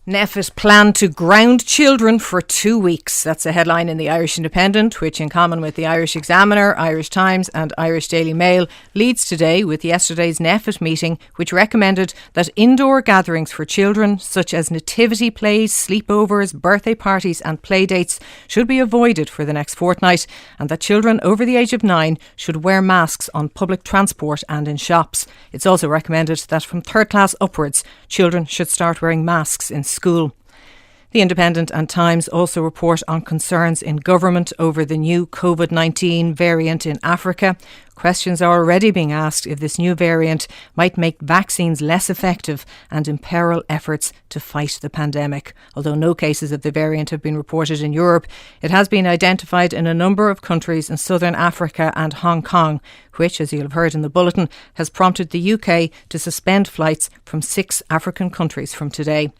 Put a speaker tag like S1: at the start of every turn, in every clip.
S1: NPHET plan to ground children for 2 weeks. That's a headline in the Irish Independent, which in common with the Irish Examiner, Irish Times and Irish Daily Mail leads today with yesterday's NPHET meeting, which recommended that indoor gatherings for children such as nativity plays, sleepovers, birthday parties and play dates should be avoided for the next fortnight, and that children over the age of 9 should wear masks on public transport and in shops. It's also recommended that from third class upwards, children should start wearing masks in school. The Independent and Times also report on concerns in government over the new COVID-19 variant in Africa. Questions are already being asked if this new variant might make vaccines less effective and imperil efforts to fight the pandemic. Although no cases of the variant have been reported in Europe, it has been identified in a number of countries in southern Africa and Hong Kong, which, as you'll have heard in the bulletin, has prompted the UK to suspend flights from 6 African countries from today.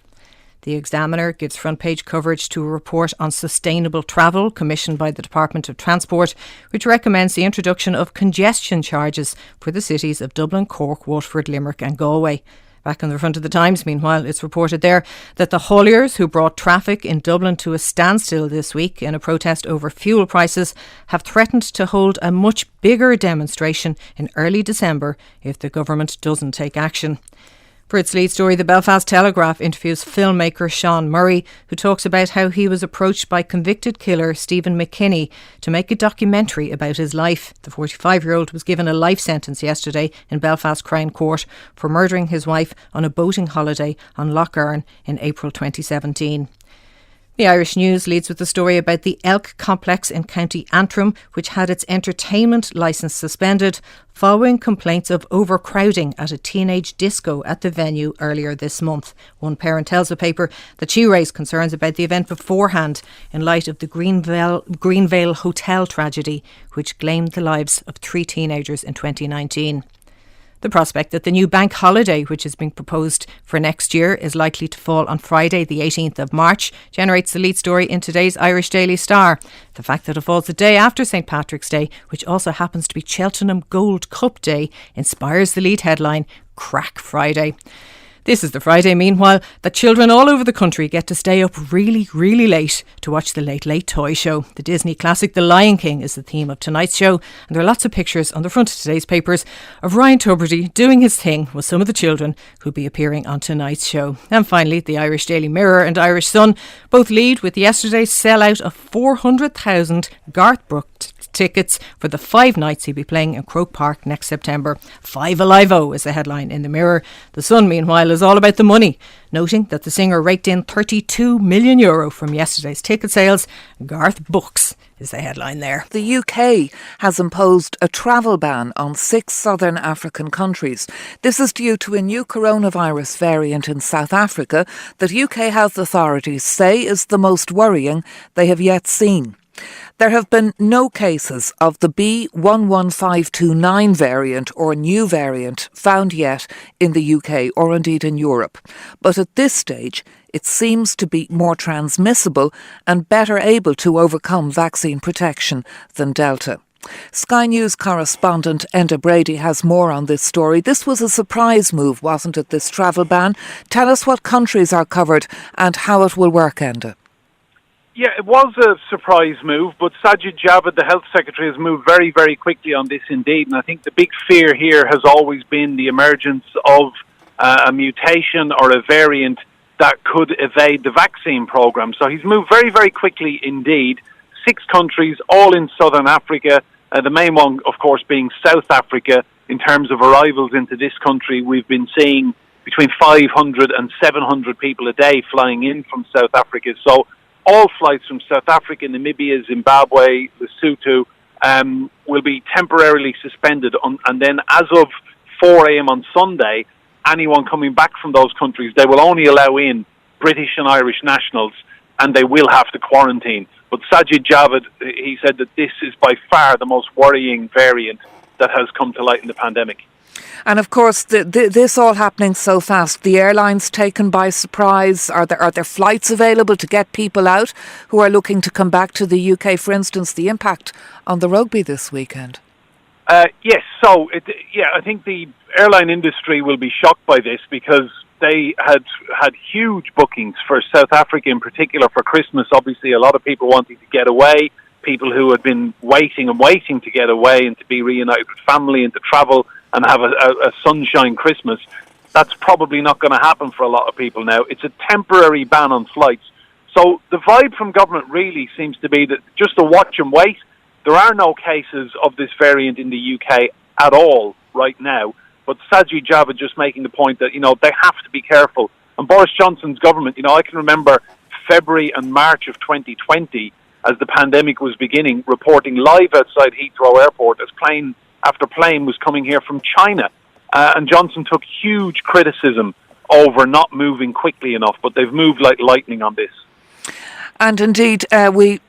S1: The Examiner gives front page coverage to a report on sustainable travel commissioned by the Department of Transport, which recommends the introduction of congestion charges for the cities of Dublin, Cork, Waterford, Limerick and Galway. Back on the front of the Times, meanwhile, it's reported there that the hauliers who brought traffic in Dublin to a standstill this week in a protest over fuel prices have threatened to hold a much bigger demonstration in early December if the government doesn't take action. For its lead story, the Belfast Telegraph interviews filmmaker Sean Murray, who talks about how he was approached by convicted killer Stephen McKinney to make a documentary about his life. The 45-year-old was given a life sentence yesterday in Belfast Crown Court for murdering his wife on a boating holiday on Lough Erne in April 2017. The Irish News leads with the story about the Elk Complex in County Antrim, which had its entertainment licence suspended following complaints of overcrowding at a teenage disco at the venue earlier this month. One parent tells the paper that she raised concerns about the event beforehand in light of the Greenvale Hotel tragedy, which claimed the lives of 3 teenagers in 2019. The prospect that the new bank holiday, which is being proposed for next year, is likely to fall on Friday, the 18th of March, generates the lead story in today's Irish Daily Star. The fact that it falls the day after St Patrick's Day, which also happens to be Cheltenham Gold Cup Day, inspires the lead headline, Crack Friday. This is the Friday, meanwhile, that children all over the country get to stay up really, really late to watch the Late Late Toy Show. The Disney classic The Lion King is the theme of tonight's show, and there are lots of pictures on the front of today's papers of Ryan Tubridy doing his thing with some of the children who'll be appearing on tonight's show. And finally, the Irish Daily Mirror and Irish Sun both lead with yesterday's sellout of 400,000 Garth Brooks tickets for the 5 nights he'll be playing in Croke Park next September. 5 Alive-O is the headline in the Mirror. The Sun, meanwhile, is all about the money, noting that the singer raked in €32 million from yesterday's ticket sales. Garth Books is the headline there.
S2: The UK has imposed a travel ban on 6 southern African countries. This is due to a new coronavirus variant in South Africa that UK health authorities say is the most worrying they have yet seen. There have been no cases of the B11529 variant or new variant found yet in the UK or indeed in Europe. But at this stage, it seems to be more transmissible and better able to overcome vaccine protection than Delta. Sky News correspondent Enda Brady has more on this story. This was a surprise move, wasn't it, this travel ban? Tell us what countries are covered and how it will work, Enda.
S3: Yeah, it was a surprise move, but Sajid Javid, the Health Secretary, has moved very, very quickly on this indeed. And I think the big fear here has always been the emergence of a mutation or a variant that could evade the vaccine program. So he's moved very, very quickly indeed. 6 countries, all in southern Africa. The main one, of course, being South Africa. In terms of arrivals into this country, we've been seeing between 500 and 700 people a day flying in from South Africa. So all flights from South Africa, Namibia, Zimbabwe, Lesotho will be temporarily suspended. And then as of 4 a.m. on Sunday, anyone coming back from those countries, they will only allow in British and Irish nationals, and they will have to quarantine. But Sajid Javid, he said that this is by far the most worrying variant that has come to light in the pandemic.
S2: And of course, this all happening so fast, the airlines taken by surprise. Are there flights available to get people out who are looking to come back to the UK? For instance, the impact on the rugby this weekend.
S3: Yes, so I think the airline industry will be shocked by this because they had huge bookings for South Africa in particular for Christmas. Obviously, a lot of people wanting to get away, people who had been waiting to get away and to be reunited with family and to travel and have a sunshine Christmas. That's probably not going to happen for a lot of people now. It's a temporary ban on flights. So the vibe from government really seems to be that just to watch and wait. There are no cases of this variant in the UK at all right now. But Sajid Javid just making the point that, they have to be careful. And Boris Johnson's government, I can remember February and March of 2020, as the pandemic was beginning, reporting live outside Heathrow Airport as plane after plane was coming here from China. And Johnson took huge criticism over not moving quickly enough, but they've moved like lightning on this.
S2: And indeed, you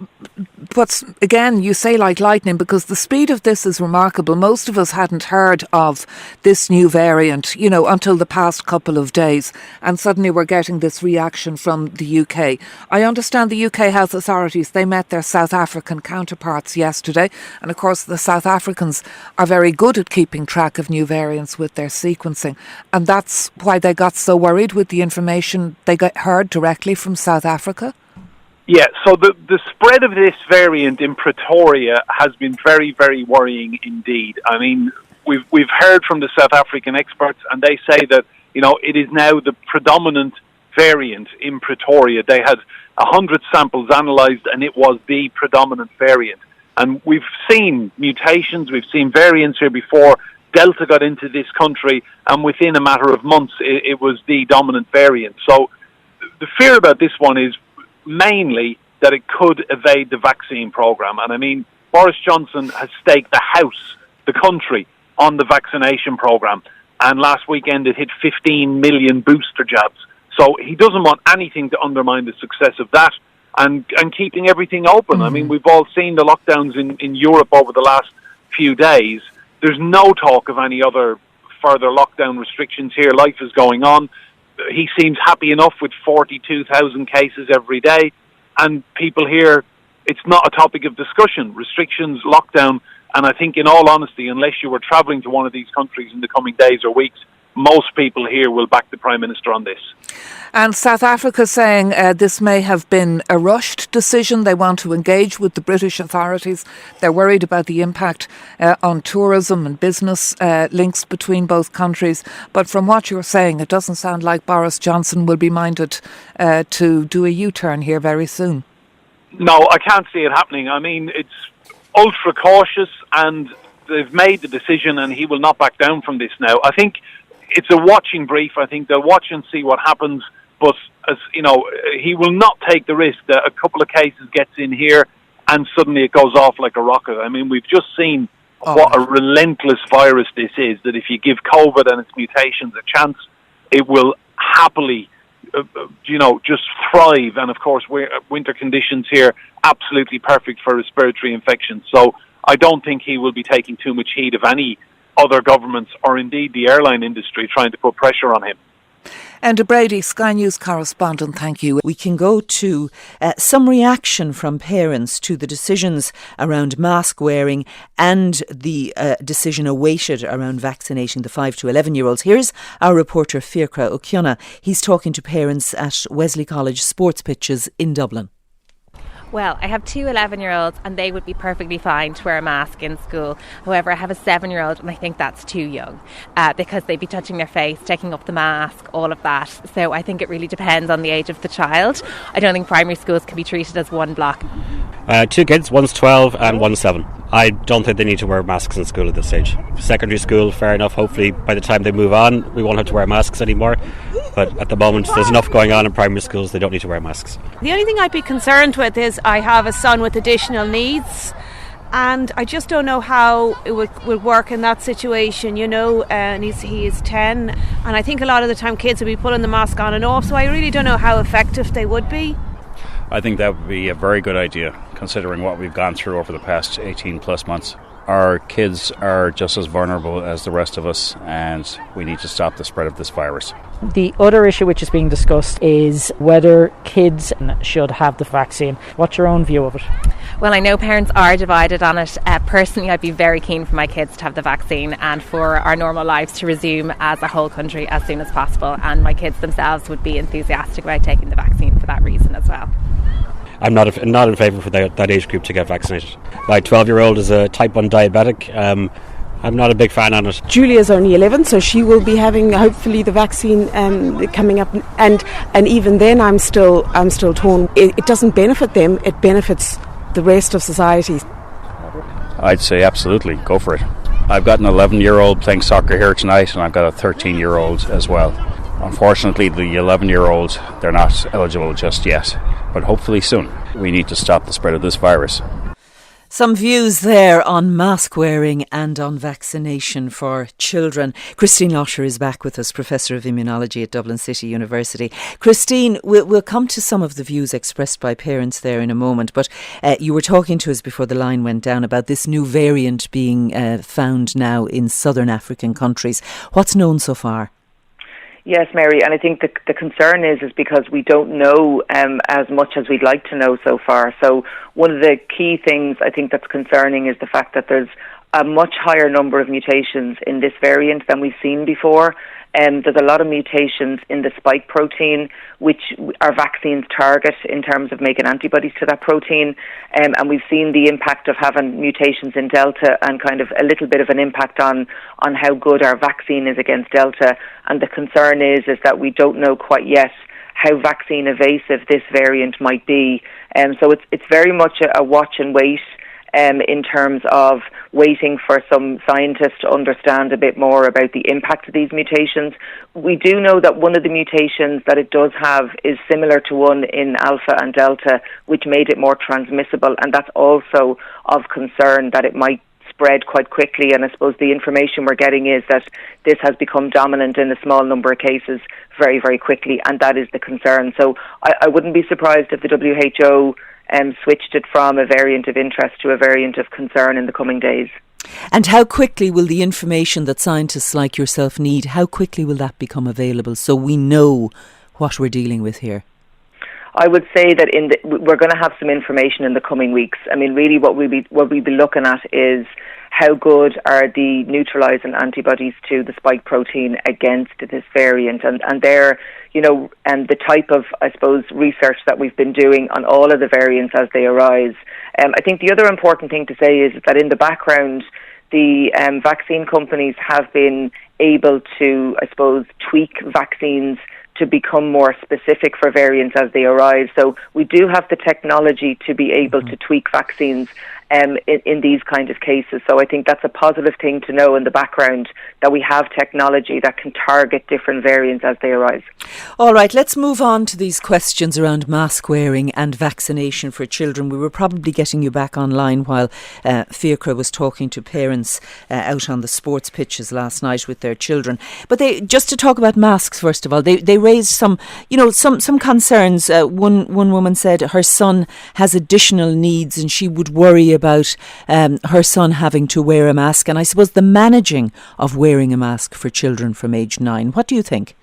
S2: say like lightning, because the speed of this is remarkable. Most of us hadn't heard of this new variant, until the past couple of days. And suddenly we're getting this reaction from the UK. I understand the UK health authorities, they met their South African counterparts yesterday. And of course, the South Africans are very good at keeping track of new variants with their sequencing. And that's why they got so worried with the information they got heard directly from South Africa.
S3: Yeah, so the spread of this variant in Pretoria has been very, very worrying indeed. I mean, we've heard from the South African experts, and they say that, it is now the predominant variant in Pretoria. They had 100 samples analysed, and it was the predominant variant. And we've seen mutations, we've seen variants here before. Delta got into this country, and within a matter of months, it was the dominant variant. So the fear about this one is mainly that it could evade the vaccine program. And I mean, Boris Johnson has staked the country, on the vaccination program. And last weekend it hit 15 million booster jabs. So he doesn't want anything to undermine the success of that and keeping everything open. I mean, we've all seen the lockdowns in Europe over the last few days. There's no talk of any other further lockdown restrictions here. Life is going on. He seems happy enough with 42,000 cases every day, and people here, it's not a topic of discussion. Restrictions, lockdown, and I think in all honesty, unless you were travelling to one of these countries in the coming days or weeks, most people here will back the Prime Minister on this.
S2: And South Africa saying this may have been a rushed decision. They want to engage with the British authorities. They're worried about the impact on tourism and business links between both countries. But from what you're saying, it doesn't sound like Boris Johnson will be minded to do a U-turn here very soon.
S3: No, I can't see it happening. I mean, it's ultra cautious, and they've made the decision, and he will not back down from this now. I think it's a watching brief. I think they'll watch and see what happens. But, as you know, he will not take the risk that a couple of cases gets in here and suddenly it goes off like a rocket. I mean, we've just seen what a relentless virus this is, that if you give COVID and its mutations a chance, it will happily, just thrive. And, of course, winter conditions here, absolutely perfect for respiratory infections. So I don't think he will be taking too much heed of any other governments or indeed the airline industry trying to put pressure on him.
S2: Enda Brady, Sky News correspondent, thank you.
S4: We can go to some reaction from parents to the decisions around mask wearing and the decision awaited around vaccinating the 5 to 11-year-olds. Here's our reporter Fiachra O'Ciona. He's talking to parents at Wesley College sports pitches in Dublin.
S5: Well, I have 2 11-year-olds and they would be perfectly fine to wear a mask in school. However, I have a 7-year-old and I think that's too young because they'd be touching their face, taking up the mask, all of that. So I think it really depends on the age of the child. I don't think primary schools can be treated as one block.
S6: 2 kids, one's 12 and one's 7. I don't think they need to wear masks in school at this stage. Secondary school, fair enough. Hopefully by the time they move on, we won't have to wear masks anymore. But at the moment, there's enough going on in primary schools, they don't need to wear masks.
S7: The only thing I'd be concerned with is I have a son with additional needs, and I just don't know how it would work in that situation, and he is 10, and I think a lot of the time kids would be pulling the mask on and off, so I really don't know how effective they would be.
S8: I think that would be a very good idea, considering what we've gone through over the past 18 plus months. Our kids are just as vulnerable as the rest of us, and we need to stop the spread of this virus.
S9: The other issue which is being discussed is whether kids should have the vaccine. What's your own view of it?
S5: Well, I know parents are divided on it. Personally, I'd be very keen for my kids to have the vaccine and for our normal lives to resume as a whole country as soon as possible. And my kids themselves would be enthusiastic about taking the vaccine for that reason as well.
S6: I'm not in favour for that age group to get vaccinated. My 12-year-old is a type 1 diabetic. I'm not a big fan on it.
S10: Julia's only 11, so she will be having hopefully the vaccine coming up, and even then I'm still torn. It doesn't benefit them; it benefits the rest of society.
S8: I'd say absolutely, go for it. I've got an 11-year-old playing soccer here tonight, and I've got a 13-year-old as well. Unfortunately, the 11-year-olds, they're not eligible just yet, but hopefully soon. We need to stop the spread of this virus.
S4: Some views there on mask wearing and on vaccination for children. Christine Losher is back with us, Professor of Immunology at Dublin City University. Christine, we'll come to some of the views expressed by parents there in a moment, but you were talking to us before the line went down about this new variant being found now in southern African countries. What's known so far?
S11: Yes, Mary, and I think the concern is because we don't know as much as we'd like to know so far. So one of the key things I think that's concerning is the fact that there's a much higher number of mutations in this variant than we've seen before. There's a lot of mutations in the spike protein, which our vaccines target in terms of making antibodies to that protein. And we've seen the impact of having mutations in Delta and kind of a little bit of an impact on how good our vaccine is against Delta. And the concern is that we don't know quite yet how vaccine evasive this variant might be. So it's very much a watch and wait in terms of waiting for some scientists to understand a bit more about the impact of these mutations. We do know that one of the mutations that it does have is similar to one in Alpha and Delta, which made it more transmissible, and that's also of concern that it might spread quite quickly. And I suppose the information we're getting is that this has become dominant in a small number of cases very, very quickly, and that is the concern. So I wouldn't be surprised if the WHO switched it from a variant of interest to a variant of concern in the coming days.
S4: And how quickly will the information that scientists like yourself need, how quickly will that become available so we know what we're dealing with here?
S11: I would say that we're going to have some information in the coming weeks. I mean, really what we'll be looking at is how good are the neutralising antibodies to the spike protein against this variant, and they're, and the type of, I suppose, research that we've been doing on all of the variants as they arise. I think the other important thing to say is that in the background, the vaccine companies have been able to, I suppose, tweak vaccines to become more specific for variants as they arise. So we do have the technology to be able to tweak vaccines in these kind of cases. So I think that's a positive thing to know in the background, that we have technology that can target different variants as they arise.
S4: All right, let's move on to these questions around mask wearing and vaccination for children. We were probably getting you back online while Fiachra was talking to parents out on the sports pitches last night with their children. But just to talk about masks, first of all, they raised some concerns. One woman said her son has additional needs and she would worry about her son having to wear a mask, and I suppose the managing of wearing a mask for children from age 9. What do you think?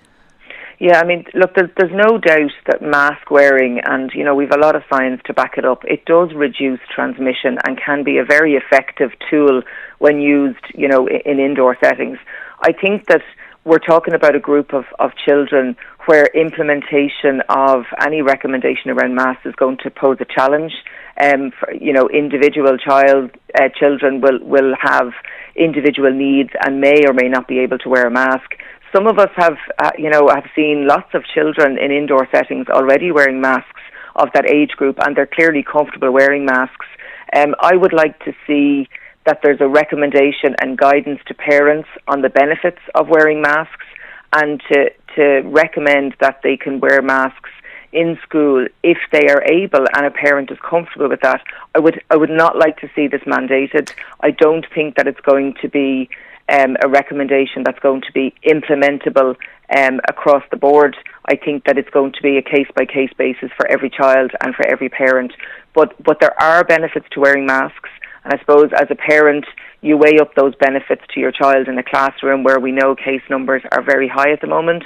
S11: Yeah, I mean, look, there's no doubt that mask wearing, and we've a lot of science to back it up, it does reduce transmission and can be a very effective tool when used, in indoor settings. I think that we're talking about a group of children where implementation of any recommendation around masks is going to pose a challenge. Individual children will have individual needs and may or may not be able to wear a mask. Some of us have seen lots of children in indoor settings already wearing masks of that age group, and they're clearly comfortable wearing masks. I would like to see that there's a recommendation and guidance to parents on the benefits of wearing masks, and to recommend that they can wear masks in school if they are able and a parent is comfortable with that. I would not like to see this mandated. I don't think that it's going to be a recommendation that's going to be implementable across the board. I think that it's going to be a case-by-case basis for every child and for every parent. But there are benefits to wearing masks, and I suppose as a parent, you weigh up those benefits to your child in a classroom where we know case numbers are very high at the moment.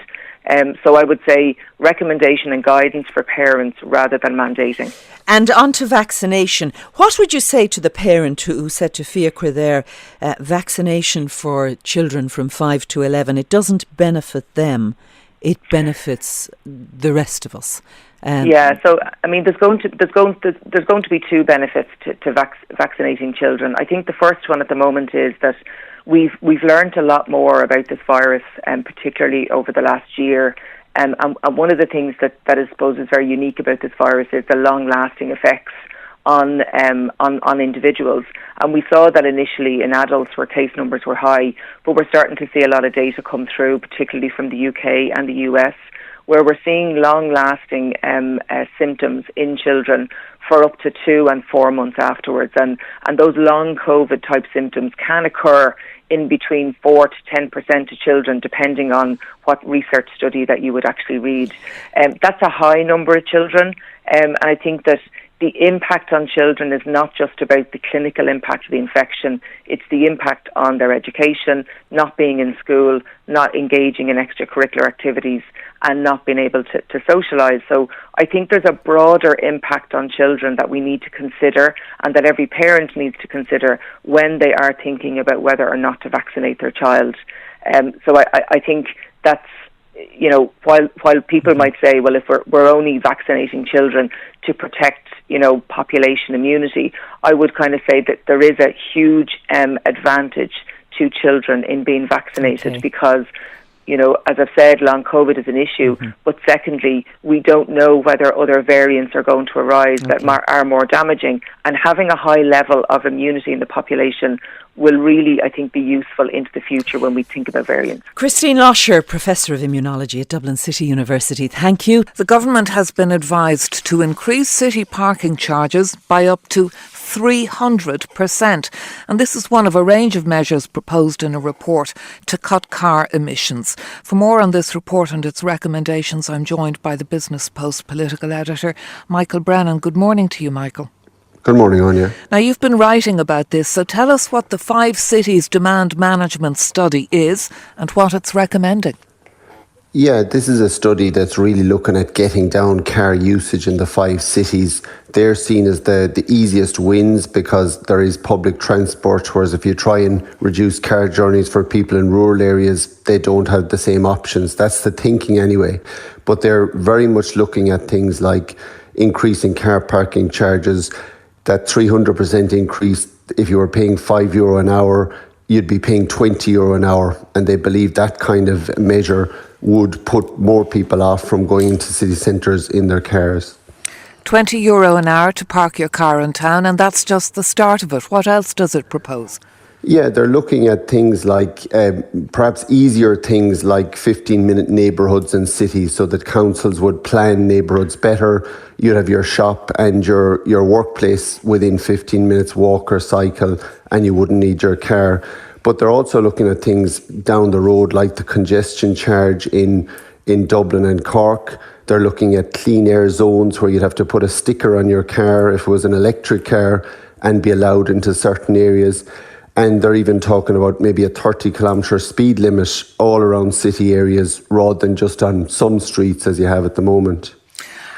S11: So I would say recommendation and guidance for parents rather than mandating.
S4: And on to vaccination. What would you say to the parent who said to Fiacre there, vaccination for children from 5 to 11, it doesn't benefit them, it benefits the rest of us?
S11: So I mean, there's going to be two benefits to vaccinating children. I think the first one at the moment is that we've learned a lot more about this virus, particularly over the last year. And one of the things that I suppose is very unique about this virus is the long-lasting effects on individuals. And we saw that initially in adults where case numbers were high, but we're starting to see a lot of data come through, particularly from the UK and the US, where we're seeing long-lasting symptoms in children for up to 2 and 4 months afterwards. And those long COVID-type symptoms can occur in between 4 to 10% of children, depending on what research study that you would actually read. That's a high number of children, and I think that the impact on children is not just about the clinical impact of the infection, it's the impact on their education, not being in school, not engaging in extracurricular activities, and not being able to socialise. So I think there's a broader impact on children that we need to consider, and that every parent needs to consider when they are thinking about whether or not to vaccinate their child. So I think that's, you know, while people might say, well, if we're only vaccinating children to protect, you know, population immunity, I would kind of say that there is a huge advantage to children in being vaccinated because, you know, as I've said, long COVID is an issue, but secondly, we don't know whether other variants are going to arise that are more damaging, and having a high level of immunity in the population will really, I think, be useful into the future when we think about variants.
S4: Christine Losher, Professor of Immunology at Dublin City University, thank you.
S2: The government has been advised to increase city parking charges by up to 300%. And this is one of a range of measures proposed in a report to cut car emissions. For more on this report and its recommendations, I'm joined by the Business Post political editor, Michael Brennan. Good morning to you, Michael.
S12: Good morning, Anya.
S2: Now, you've been writing about this, so tell us what the 5 cities demand management study is and what it's recommending.
S12: Yeah, this is a study that's really looking at getting down car usage in the 5 cities. They're seen as the easiest wins because there is public transport, whereas if you try and reduce car journeys for people in rural areas, they don't have the same options. That's the thinking anyway. But they're very much looking at things like increasing car parking charges. That 300% increase, if you were paying €5 an hour, you'd be paying €20 an hour. And they believe that kind of measure would put more people off from going into city centres in their cars.
S2: €20 an hour to park your car in town, and that's just the start of it. What else does it propose?
S12: Yeah, they're looking at things like perhaps easier things like 15-minute neighbourhoods in cities so that councils would plan neighbourhoods better. You'd have your shop and your workplace within 15 minutes walk or cycle, and you wouldn't need your car. But they're also looking at things down the road like the congestion charge in Dublin and Cork. They're looking at clean air zones where you'd have to put a sticker on your car if it was an electric car and be allowed into certain areas. And they're even talking about maybe a 30-kilometre speed limit all around city areas rather than just on some streets as you have at the moment.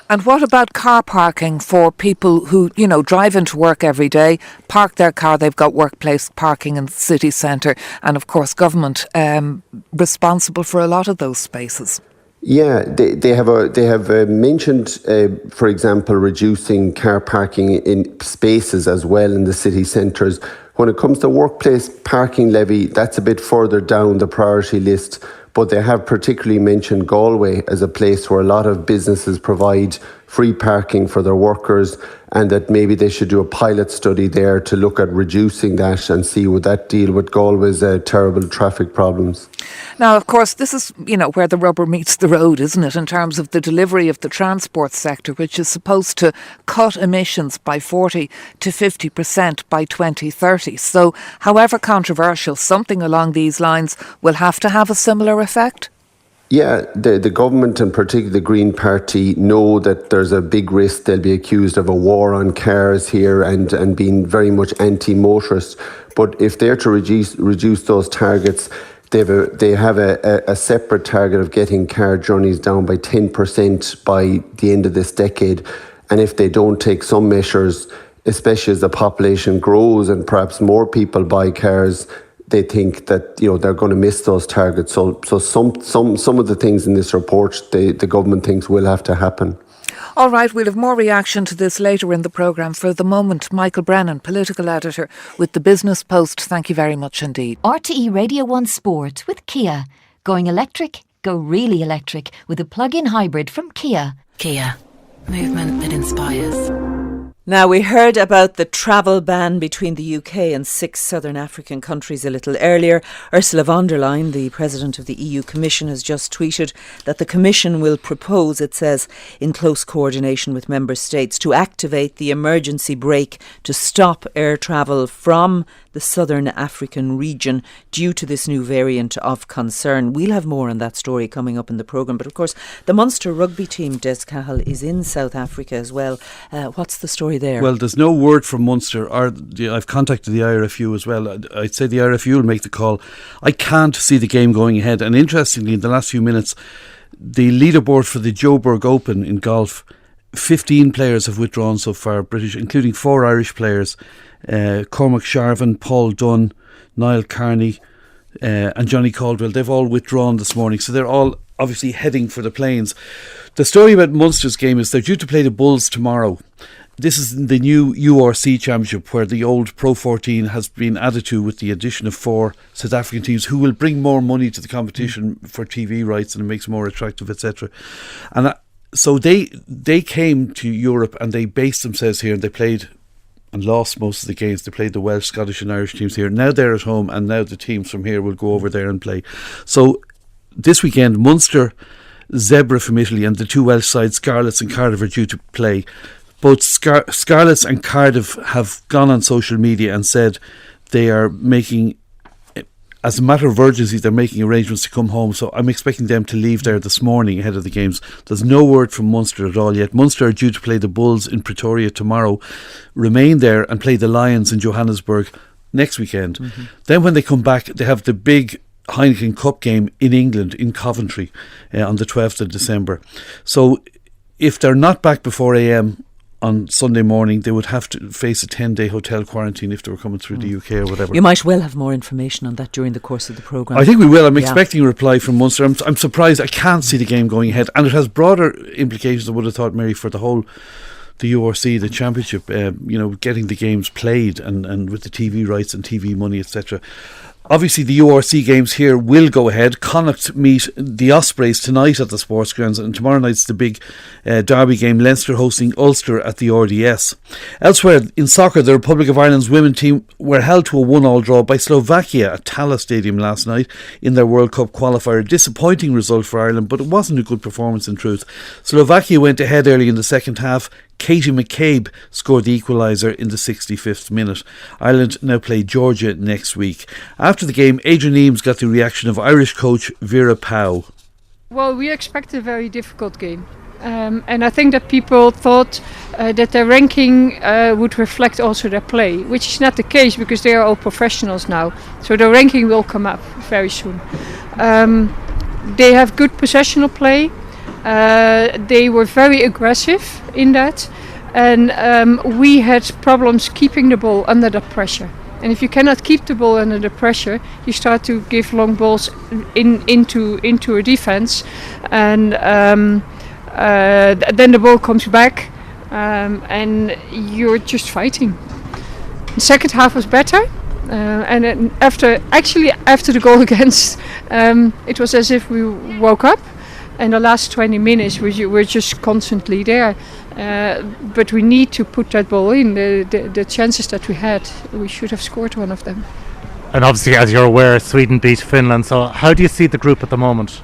S2: And what about car parking for people who, you know, drive into work every day, park their car, they've got workplace parking in the city centre, and of course government responsible for a lot of those spaces?
S12: Yeah, they have mentioned, for example, reducing car parking in spaces as well in the city centres. When it comes to workplace parking levy, that's a bit further down the priority list, but they have particularly mentioned Galway as a place where a lot of businesses provide free parking for their workers, and that maybe they should do a pilot study there to look at reducing that and see would that deal with Galway's terrible traffic problems.
S2: Now, of course, this is, you know, where the rubber meets the road, isn't it, in terms of the delivery of the transport sector, which is supposed to cut emissions by 40 to 50% by 2030. So, however controversial, something along these lines will have to have a similar effect?
S12: Yeah, the government and particularly the Green Party know that there's a big risk they'll be accused of a war on cars here and being very much anti-motorist. But if they're to reduce those targets, they have a separate target of getting car journeys down by 10% by the end of this decade. And if they don't take some measures, especially as the population grows and perhaps more people buy cars, they think that they're going to miss those targets. So some of the things in this report, the government thinks will have to happen.
S2: All right, we'll have more reaction to this later in the programme. For the moment, Michael Brennan, political editor with the Business Post. Thank you very much indeed.
S13: RTE Radio 1 Sport with Kia. Going electric? Go really electric with a plug-in hybrid from Kia.
S14: Kia. Movement that inspires.
S4: Now, we heard about the travel ban between the UK and 6 southern African countries a little earlier. Ursula von der Leyen, the President of the EU Commission, has just tweeted that the Commission will propose, it says, in close coordination with Member States, to activate the emergency brake to stop air travel from the southern African region due to this new variant of concern. We'll have more on that story coming up in the programme. But of course, the Munster rugby team, Des Cahill, is in South Africa as well. What's the story there?
S15: Well, there's no word from Munster. I've contacted the IRFU as well. I'd say the IRFU will make the call. I can't see the game going ahead. And interestingly, in the last few minutes, the leaderboard for the Joburg Open in golf, 15 players have withdrawn so far, British, including 4 Irish players. Cormac Sharvin, Paul Dunn, Niall Carney and Johnny Caldwell. They've all withdrawn this morning, so they're all obviously heading for the plains. The story about Munster's game is they're due to play the Bulls tomorrow. This is the new URC Championship, where the old Pro 14 has been added to with the addition of 4 South African teams who will bring more money to the competition for TV rights, and it makes it more attractive, etc. And so they came to Europe and they based themselves here, and they played and lost most of the games. They played the Welsh, Scottish and Irish teams here. Now they're at home, and now the teams from here will go over there and play. So this weekend, Munster, Zebra from Italy, and the 2 Welsh sides, Scarlets and Cardiff, are due to play. Both Scarlets and Cardiff have gone on social media and said they are making, as a matter of urgency, they're making arrangements to come home. So I'm expecting them to leave there this morning ahead of the games. There's no word from Munster at all yet. Munster are due to play the Bulls in Pretoria tomorrow, remain there and play the Lions in Johannesburg next weekend. Mm-hmm. Then when they come back, they have the big Heineken Cup game in England, in Coventry, on the 12th of December. So if they're not back before AM on Sunday morning, they would have to face a 10-day hotel quarantine if they were coming through the UK or whatever.
S4: You might well have more information on that during the course of the programme.
S15: I think we will. I'm expecting a reply from Munster. I'm surprised. I can't see the game going ahead, and it has broader implications, I would have thought, Mary, for the URC, the championship, getting the games played and with the TV rights and TV money, etc. Obviously, the URC games here will go ahead. Connacht meet the Ospreys tonight at the Sports Grounds, and tomorrow night's the big derby game, Leinster hosting Ulster at the RDS. Elsewhere, in soccer, the Republic of Ireland's women team were held to a 1-1 draw by Slovakia at Tallaght Stadium last night in their World Cup qualifier. Disappointing result for Ireland, but it wasn't a good performance in truth. Slovakia went ahead early in the second half. Katie McCabe scored the equaliser in the 65th minute. Ireland now play Georgia next week. After the game, Adrian Eames got the reaction of Irish coach Vera Pauw.
S16: Well, we expect a very difficult game. And I think that people thought that their ranking would reflect also their play, which is not the case because they are all professionals now. So the ranking will come up very soon. They have good possessional play. They were very aggressive in that, and we had problems keeping the ball under the pressure. And if you cannot keep the ball under the pressure, you start to give long balls into a defense, and then the ball comes back, and you're just fighting. The second half was better. And then after the goal against, it was as if we woke up. And the last 20 minutes we're just constantly there. But we need to put that ball in. The chances that we had, we should have scored one of them.
S17: And obviously, as you're aware, Sweden beat Finland. So how do you see the group at the moment?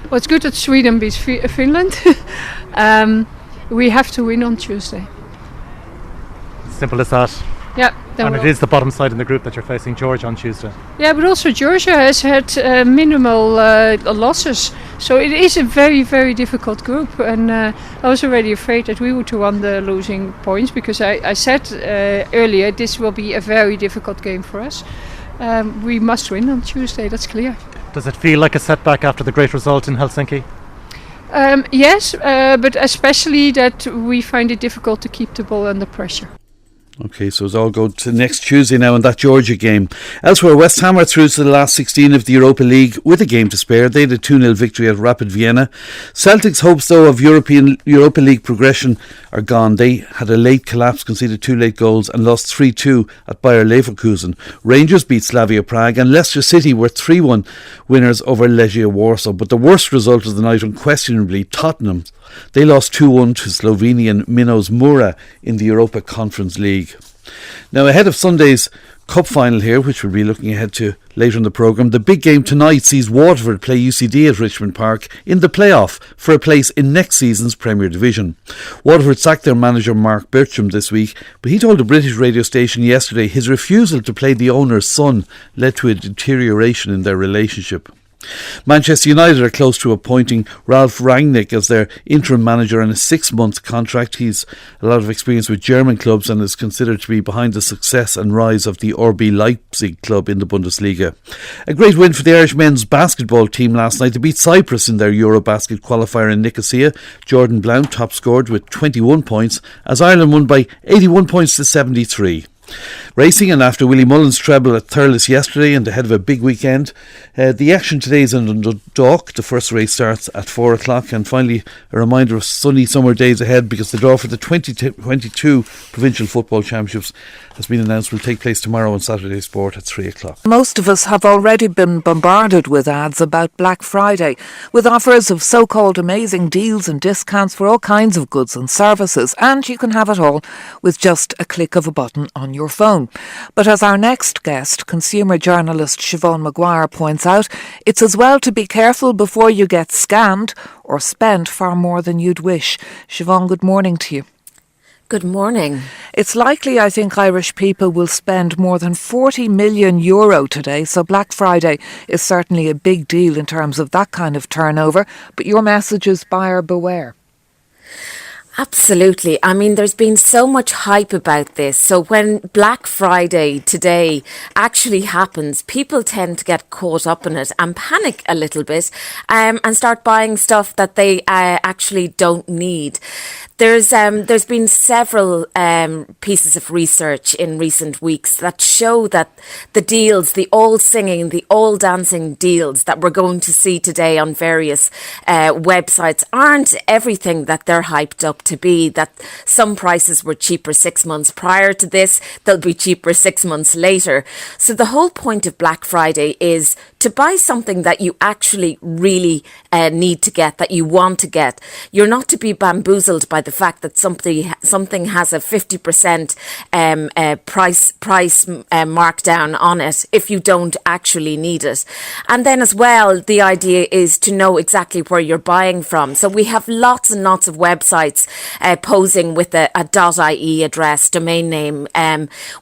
S16: Well, it's good that Sweden beat Finland. We have to win on Tuesday.
S17: Simple as that.
S16: Yeah.
S17: And it is the bottom side in the group that you're facing Georgia on Tuesday.
S16: Yeah, but also Georgia has had minimal losses. So it is a very, very difficult group. And I was already afraid that we would have won the losing points because I said earlier this will be a very difficult game for us. we must win on Tuesday, that's clear.
S17: Does it feel like a setback after the great result in Helsinki?
S16: Yes, but especially that we find it difficult to keep the ball under pressure.
S15: Okay, so it's all go to next Tuesday now in that Georgia game. Elsewhere, West Ham are through to the last 16 of the Europa League with a game to spare. They had a 2-0 victory at Rapid Vienna. Celtic's hopes, though, of Europa League progression are gone. They had a late collapse, conceded 2 late goals and lost 3-2 at Bayer Leverkusen. Rangers beat Slavia Prague and Leicester City were 3-1 winners over Legia Warsaw. But the worst result of the night, unquestionably, Tottenham. They lost 2-1 to Slovenian Minos Mura in the Europa Conference League. Now, ahead of Sunday's Cup final here, which we'll be looking ahead to later in the programme, the big game tonight sees Waterford play UCD at Richmond Park in the playoff for a place in next season's Premier Division. Waterford sacked their manager Mark Bircham this week, but he told a British radio station yesterday his refusal to play the owner's son led to a deterioration in their relationship. Manchester United are close to appointing Ralf Rangnick as their interim manager on a 6-month contract. He's a lot of experience with German clubs and is considered to be behind the success and rise of the RB Leipzig club in the Bundesliga. A great win for the Irish men's basketball team last night. They beat Cyprus in their Eurobasket qualifier in Nicosia. Jordan Blount top scored with 21 points as Ireland won by 81 points to 73. Racing, and after Willie Mullins' treble at Thurles yesterday and ahead of a big weekend, the action today is in Dundalk. The first race starts at 4 o'clock, and finally a reminder of sunny summer days ahead because the draw for the 2022 Provincial Football Championships has been announced, will take place tomorrow on Saturday Sport at 3 o'clock.
S2: Most of us have already been bombarded with ads about Black Friday, with offers of so-called amazing deals and discounts for all kinds of goods and services, and you can have it all with just a click of a button on your phone. But as our next guest, consumer journalist Siobhan Maguire, points out, it's as well to be careful before you get scammed or spend far more than you'd wish. Siobhan, good morning to you.
S18: Good morning.
S2: It's likely, I think, Irish people will spend more than €40 million today, so Black Friday is certainly a big deal in terms of that kind of turnover. But your message is buyer beware.
S18: Absolutely. I mean, there's been so much hype about this. So when Black Friday today actually happens, people tend to get caught up in it and panic a little bit and start buying stuff that they actually don't need. There's been several pieces of research in recent weeks that show that the deals, the all singing, the all dancing deals that we're going to see today on various websites aren't everything that they're hyped up to be. That some prices were cheaper 6 months prior to this, they'll be cheaper 6 months later. So the whole point of Black Friday is to buy something that you actually really need to get, that you want to get. You're not to be bamboozled by the fact that something has a 50% price markdown on it if you don't actually need it. And then as well, the idea is to know exactly where you're buying from. So we have lots and lots of websites posing with a .ie address, domain name,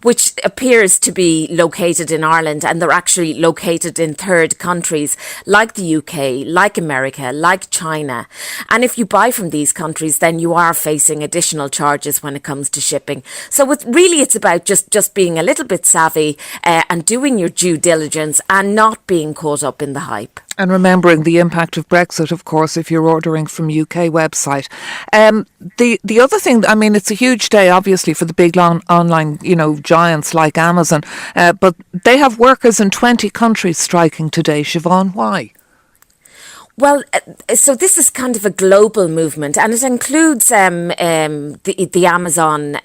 S18: which appears to be located in Ireland, and they're actually located in third countries like the UK, like America, like China. And if you buy from these countries, then you are facing additional charges when it comes to shipping. So it's about just being a little bit savvy and doing your due diligence and not being caught up in the hype.
S2: And remembering the impact of Brexit, of course, if you're ordering from UK website. The other thing, I mean, it's a huge day, obviously, for the big online, giants like Amazon. But they have workers in 20 countries striking today. Siobhan, why?
S18: Well, so this is kind of a global movement, and it includes the Amazon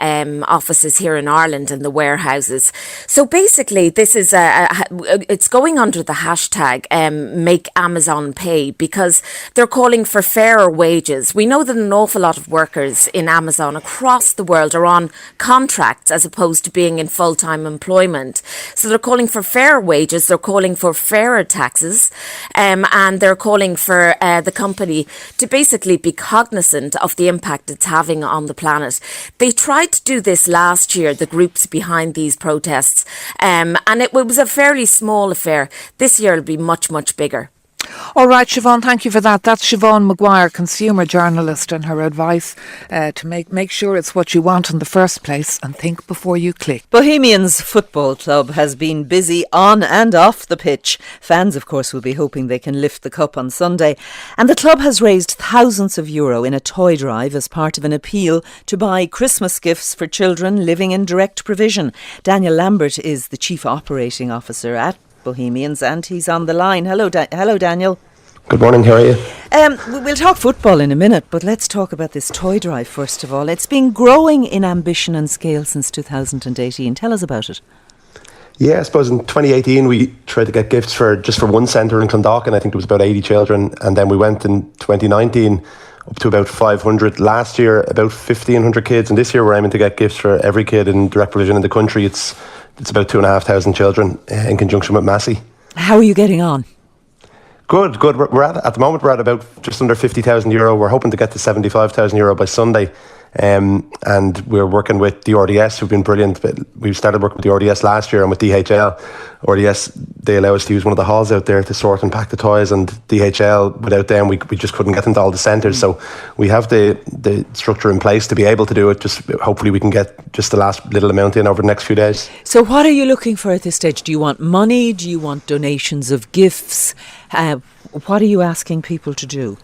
S18: offices here in Ireland and the warehouses. So basically, this is it's going under the hashtag Make Amazon Pay, because they're calling for fairer wages. We know that an awful lot of workers in Amazon across the world are on contracts as opposed to being in full-time employment. So they're calling for fairer wages, they're calling for fairer taxes, and they're calling for the company to basically be cognizant of the impact it's having on the planet. They tried to do this last year, the groups behind these protests, and it was a fairly small affair. This year it'll be much, much bigger.
S2: All right, Siobhan, thank you for that. That's Siobhan Maguire, consumer journalist, and her advice to make sure it's what you want in the first place and think before you click.
S4: Bohemians Football Club has been busy on and off the pitch. Fans, of course, will be hoping they can lift the cup on Sunday. And the club has raised thousands of euro in a toy drive as part of an appeal to buy Christmas gifts for children living in direct provision. Daniel Lambert is the Chief Operating Officer at Bohemians, and he's on the line. Hello, Daniel.
S19: Good morning, how are you?
S4: We'll talk football in a minute, but let's talk about this toy drive first of all. It's been growing in ambition and scale since 2018. Tell us about it.
S19: Yeah, I suppose in 2018 we tried to get gifts for one centre in Clondalkin. I think there was about 80 children, and then we went in 2019 up to about 500. Last year, about 1,500 kids, and this year we're aiming to get gifts for every kid in direct provision in the country. It's about 2,500 children in conjunction with Massey.
S4: How are you getting on?
S19: Good. We're at the moment we're at about just under €50,000. We're hoping to get to €75,000 by Sunday. And we're working with the RDS, who've been brilliant. We started working with the RDS last year and with DHL. RDS, they allow us to use one of the halls out there to sort and pack the toys, and DHL, without them, we just couldn't get them to all the centres. So we have the structure in place to be able to do it. Just hopefully we can get just the last little amount in over the next few days.
S4: So what are you looking for at this stage? Do you want money? Do you want donations of gifts? What are you asking people to do?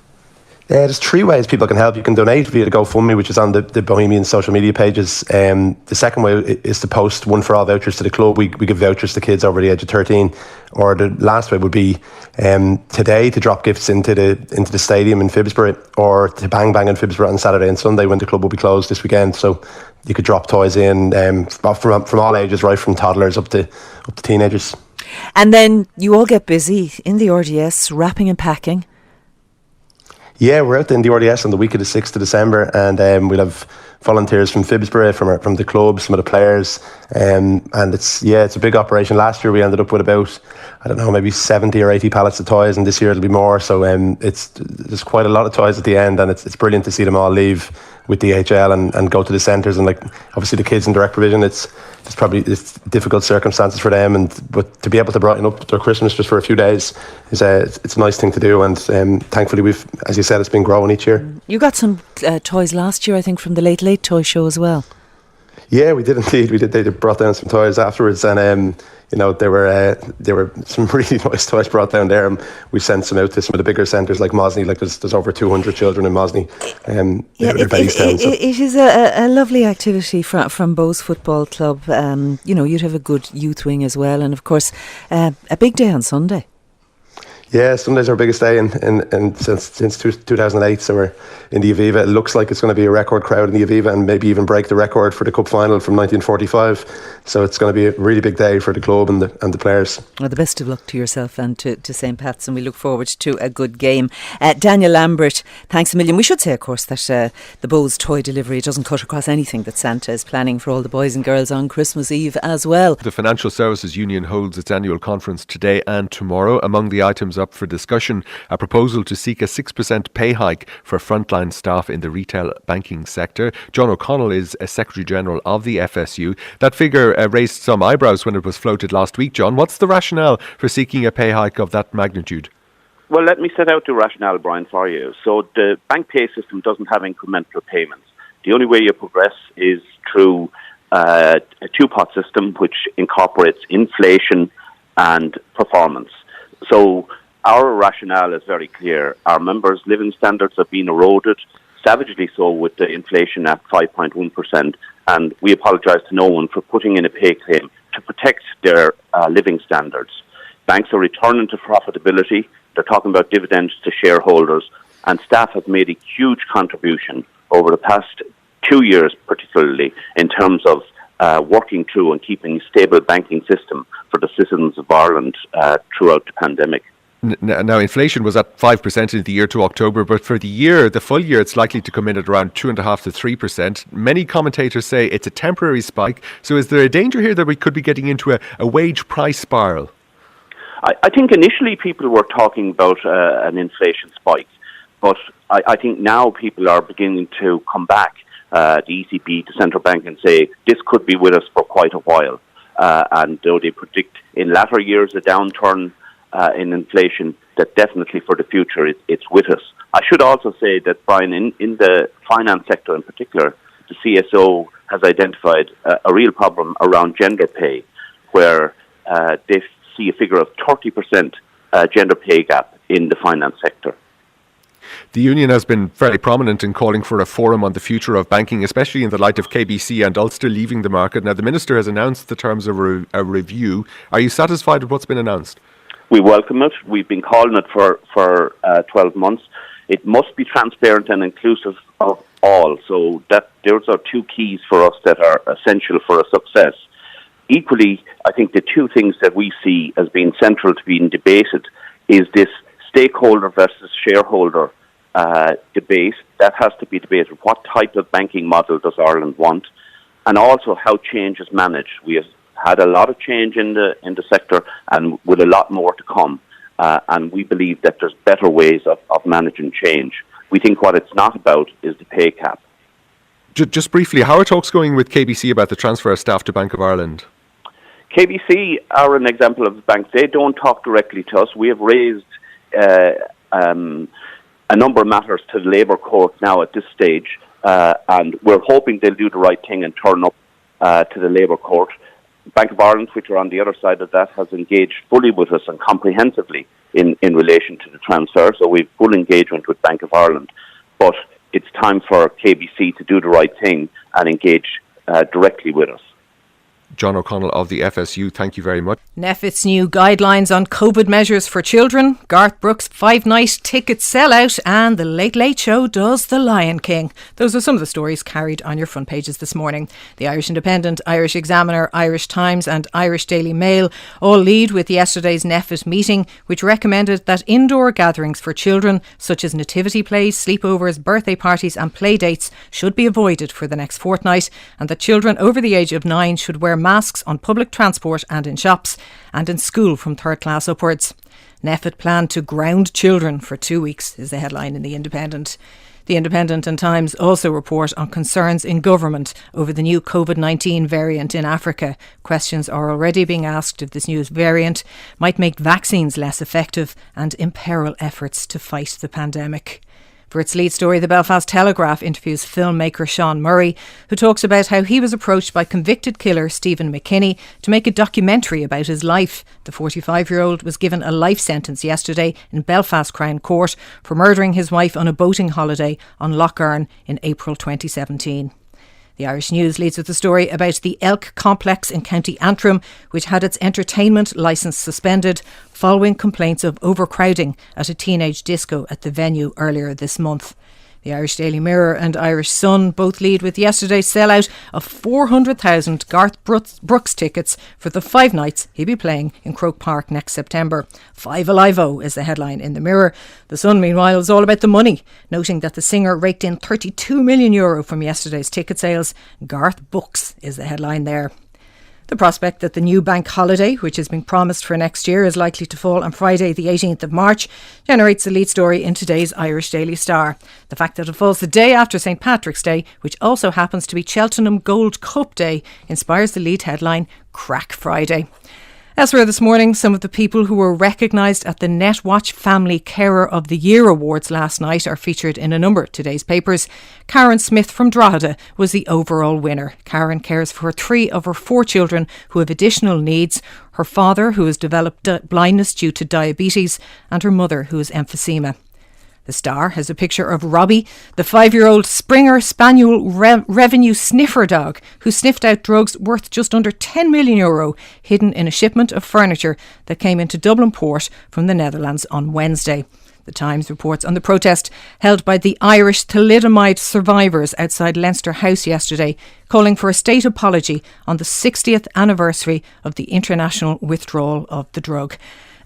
S19: There's three ways people can help. You can donate via the GoFundMe, which is on the Bohemian social media pages. The second way is to post one for all vouchers to the club. We give vouchers to kids over the age of 13. Or the last way would be today to drop gifts into the stadium in Phibsborough, or to Bang Bang in Phibsborough on Saturday and Sunday when the club will be closed this weekend. So you could drop toys in from all ages, right from toddlers up to teenagers.
S4: And then you all get busy in the RDS, wrapping and packing.
S19: Yeah, we're out in the RDS on the week of the 6th of December, and we'll have volunteers from Phibsborough, from the club, some of the players, and it's a big operation. Last year we ended up with about, maybe 70 or 80 pallets of toys, and this year it'll be more. So there's quite a lot of toys at the end, and it's brilliant to see them all leave with DHL and go to the centres. And obviously the kids in direct provision, it's difficult circumstances for them, but to be able to brighten up their Christmas just for a few days it's a nice thing to do. And thankfully we've, as you said, it's been growing each year.
S4: You got some toys last year, I think, from the Late Late Toy Show as well.
S19: Yeah, we did indeed. We did. They brought down some toys afterwards, and there were some really nice toys brought down there. And we sent some out to some of the bigger centres like Mosney. There's over 200 children in Mosney.
S4: It is a lovely activity from Bohs Football Club. You'd have a good youth wing as well, and of course, a big day on Sunday.
S19: Yeah, Sunday's our biggest day since 2008. So we're in the Aviva. It looks like it's going to be a record crowd in the Aviva, and maybe even break the record for the cup final from 1945. So it's going to be a really big day for the club and the players.
S4: Well, the best of luck to yourself and to St. Pat's, and we look forward to a good game. Daniel Lambert, thanks a million. We should say, of course, that the Bohs toy delivery doesn't cut across anything that Santa is planning for all the boys and girls on Christmas Eve as well.
S20: The Financial Services Union holds its annual conference today and tomorrow. Among the items up for discussion, a proposal to seek a 6% pay hike for frontline staff in the retail banking sector. John O'Connell is a Secretary General of the FSU. That figure raised some eyebrows when it was floated last week. John, what's the rationale for seeking a pay hike of that magnitude?
S21: Well, let me set out the rationale, Brian, for you. So the bank pay system doesn't have incremental payments. The only way you progress is through a two-pot system which incorporates inflation and performance. So our rationale is very clear. Our members' living standards have been eroded, savagely so, with the inflation at 5.1%, and we apologise to no one for putting in a pay claim to protect their living standards. Banks are returning to profitability. They're talking about dividends to shareholders, and staff have made a huge contribution over the past 2 years, particularly in terms of working through and keeping a stable banking system for the citizens of Ireland throughout the pandemic.
S20: Now, inflation was at 5% in the year to October, but for the full year, it's likely to come in at around 2.5% to 3%. Many commentators say it's a temporary spike. So is there a danger here that we could be getting into a wage price spiral?
S21: I think initially people were talking about an inflation spike, but I think now people are beginning to come back, the ECB, the central bank, and say this could be with us for quite a while. And though they predict in latter years a downturn, in inflation, that definitely for the future it's with us. I should also say that, Brian, in the finance sector in particular, the CSO has identified a real problem around gender pay, where they see a figure of 30% gender pay gap in the finance sector.
S20: The union has been very prominent in calling for a forum on the future of banking, especially in the light of KBC and Ulster leaving the market. Now, the Minister has announced the terms of a review. Are you satisfied with what's been announced?
S21: We welcome it. We've been calling it for 12 months. It must be transparent and inclusive of all. So those are two keys for us that are essential for a success. Equally, I think the two things that we see as being central to being debated is this stakeholder versus shareholder debate. That has to be debated. What type of banking model does Ireland want? And also how change is managed. We have had a lot of change in the sector, and with a lot more to come. And we believe that there's better ways of managing change. We think what it's not about is the pay cap.
S20: Just briefly, how are talks going with KBC about the transfer of staff to Bank of Ireland?
S21: KBC are an example of a bank. They don't talk directly to us. We have raised a number of matters to the Labour Court now at this stage, and we're hoping they'll do the right thing and turn up to the Labour Court. Bank of Ireland, which are on the other side of that, has engaged fully with us and comprehensively in relation to the transfer, so we've full engagement with Bank of Ireland. But it's time for KBC to do the right thing and engage directly with us.
S20: John O'Connell of the FSU, thank you very much.
S1: NPHET's new guidelines on COVID measures for children, Garth Brooks' 5-night ticket sellout, and The Late Late Show does The Lion King. Those are some of the stories carried on your front pages this morning. The Irish Independent, Irish Examiner, Irish Times and Irish Daily Mail all lead with yesterday's NPHET meeting, which recommended that indoor gatherings for children, such as nativity plays, sleepovers, birthday parties and play dates, should be avoided for the next fortnight, and that children over the age of 9 should wear masks on public transport and in shops, and in school from 3rd class upwards. NPHET plan to ground children for 2 weeks is the headline in The Independent. The Independent and Times also report on concerns in government over the new COVID-19 variant in Africa. Questions are already being asked if this new variant might make vaccines less effective and imperil efforts to fight the pandemic. For its lead story, the Belfast Telegraph interviews filmmaker Sean Murray, who talks about how he was approached by convicted killer Stephen McKinney to make a documentary about his life. The 45-year-old was given a life sentence yesterday in Belfast Crown Court for murdering his wife on a boating holiday on Lough Erne in April 2017. The Irish News leads with a story about the Elk Complex in County Antrim, which had its entertainment licence suspended following complaints of overcrowding at a teenage disco at the venue earlier this month. The Irish Daily Mirror and Irish Sun both lead with yesterday's sellout of 400,000 Garth Brooks tickets for the 5 nights he'll be playing in Croke Park next September. 5 Alive-O is the headline in the Mirror. The Sun, meanwhile, is all about the money, noting that the singer raked in €32 million from yesterday's ticket sales. Garth Books is the headline there. The prospect that the new bank holiday, which has been promised for next year, is likely to fall on Friday the 18th of March, generates the lead story in today's Irish Daily Star. The fact that it falls the day after St Patrick's Day, which also happens to be Cheltenham Gold Cup Day, inspires the lead headline, Crack Friday. Elsewhere this morning, some of the people who were recognised at the NetWatch Family Carer of the Year Awards last night are featured in a number of today's papers. Karen Smith from Drogheda was the overall winner. Karen cares for 3 of her 4 children who have additional needs, her father who has developed blindness due to diabetes, and her mother who has emphysema. The Star has a picture of Robbie, the 5-year-old Springer Spaniel revenue sniffer dog who sniffed out drugs worth just under €10 million hidden in a shipment of furniture that came into Dublin Port from the Netherlands on Wednesday. The Times reports on the protest held by the Irish thalidomide survivors outside Leinster House yesterday, calling for a state apology on the 60th anniversary of the international withdrawal of the drug.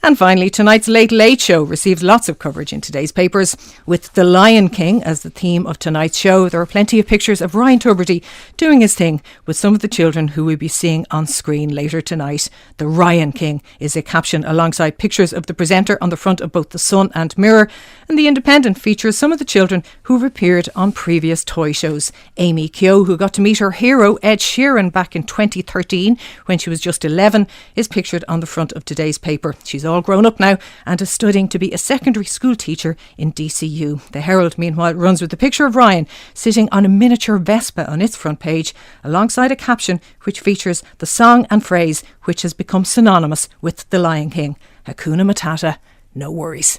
S1: And finally, tonight's Late Late Show receives lots of coverage in today's papers. With The Lion King as the theme of tonight's show, there are plenty of pictures of Ryan Tubridy doing his thing with some of the children who we'll be seeing on screen later tonight. The Ryan King is a caption alongside pictures of the presenter on the front of both The Sun and Mirror. And The Independent features some of the children who've appeared on previous toy shows. Amy Keogh, who got to meet her hero Ed Sheeran back in 2013 when she was just 11, is pictured on the front of today's paper. She's all grown up now and is studying to be a secondary school teacher in DCU. The Herald, meanwhile, runs with a picture of Ryan sitting on a miniature Vespa on its front page, alongside a caption which features the song and phrase which has become synonymous with The Lion King. Hakuna Matata, no worries.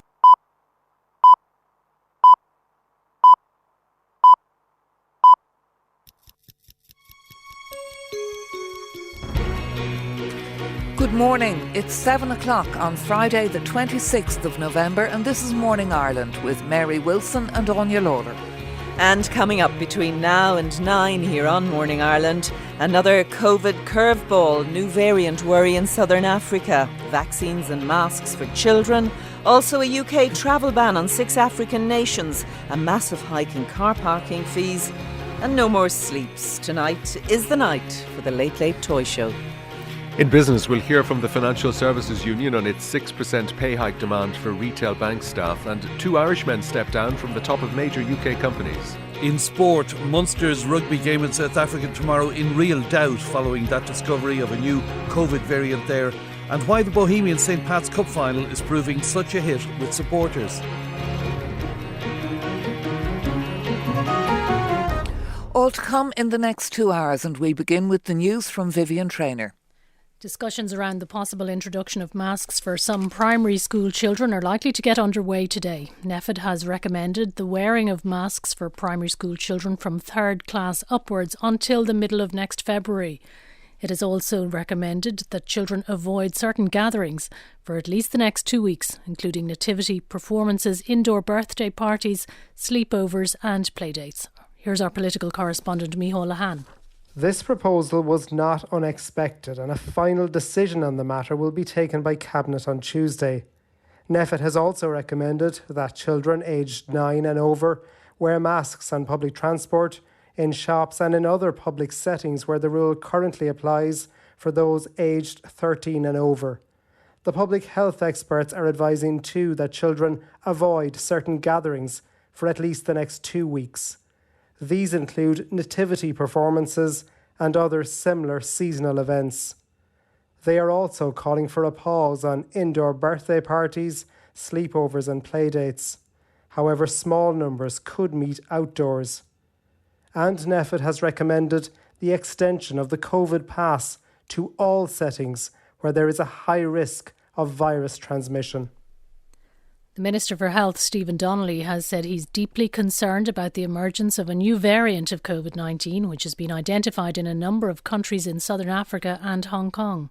S2: Good morning. It's 7 o'clock on Friday the 26th of November, and this is Morning Ireland with Mary Wilson and Anya Lawler.
S4: And coming up between now and 9 here on Morning Ireland, another COVID curveball, new variant worry in southern Africa, vaccines and masks for children, also a UK travel ban on 6 African nations, a massive hike in car parking fees, and no more sleeps. Tonight is the night for the Late Late Toy Show.
S20: In business, we'll hear from the Financial Services Union on its 6% pay hike demand for retail bank staff, and 2 Irishmen step down from the top of major UK companies.
S15: In sport, Munster's rugby game in South Africa tomorrow in real doubt following that discovery of a new COVID variant there, and why the Bohemian St. Pat's Cup final is proving such a hit with supporters.
S2: All to come in the next 2 hours, and we begin with the news from Vivian Traynor.
S3: Discussions around the possible introduction of masks for some primary school children are likely to get underway today. NPHET has recommended the wearing of masks for primary school children from 3rd class upwards until the middle of next February. It has also recommended that children avoid certain gatherings for at least the next 2 weeks, including nativity, performances, indoor birthday parties, sleepovers and playdates. Here's our political correspondent Micheál Lehane.
S22: This proposal was not unexpected, and a final decision on the matter will be taken by Cabinet on Tuesday. NPHET has also recommended that children aged 9 and over wear masks on public transport, in shops and in other public settings where the rule currently applies for those aged 13 and over. The public health experts are advising too that children avoid certain gatherings for at least the next 2 weeks. These include nativity performances and other similar seasonal events. They are also calling for a pause on indoor birthday parties, sleepovers and playdates. However, small numbers could meet outdoors. And NPHET has recommended the extension of the COVID pass to all settings where there is a high risk of virus transmission.
S3: The Minister for Health, Stephen Donnelly, has said he's deeply concerned about the emergence of a new variant of COVID-19, which has been identified in a number of countries in southern Africa and Hong Kong.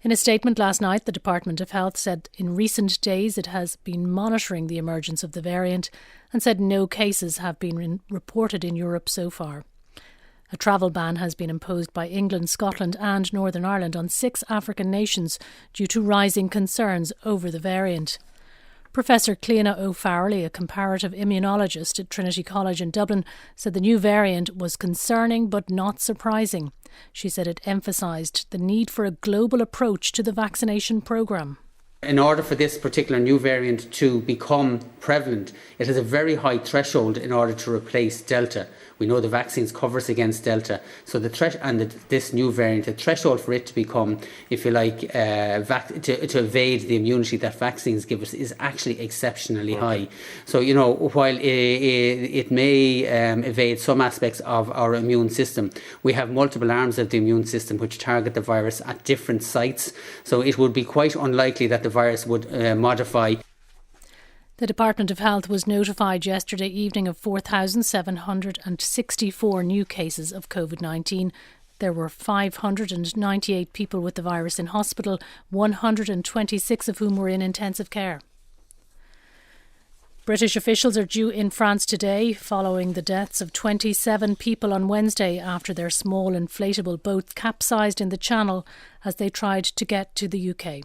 S3: In a statement last night, the Department of Health said in recent days it has been monitoring the emergence of the variant and said no cases have been reported in Europe so far. A travel ban has been imposed by England, Scotland and Northern Ireland on 6 African nations due to rising concerns over the variant. Professor Cleona O'Farrelly, a comparative immunologist at Trinity College in Dublin, said the new variant was concerning but not surprising. She said it emphasised the need for a global approach to the vaccination programme.
S23: In order for this particular new variant to become prevalent, it has a very high threshold in order to replace Delta. We know the vaccines cover us against Delta, so this new variant, the threshold for it to become, if you like, to evade the immunity that vaccines give us is actually exceptionally high. So, you know, while it may evade some aspects of our immune system, we have multiple arms of the immune system which target the virus at different sites. So it would be quite unlikely that the virus would modify.
S3: The Department of Health was notified yesterday evening of 4,764 new cases of COVID-19. There were 598 people with the virus in hospital, 126 of whom were in intensive care. British officials are due in France today following the deaths of 27 people on Wednesday after their small inflatable boat capsized in the Channel as they tried to get to the UK.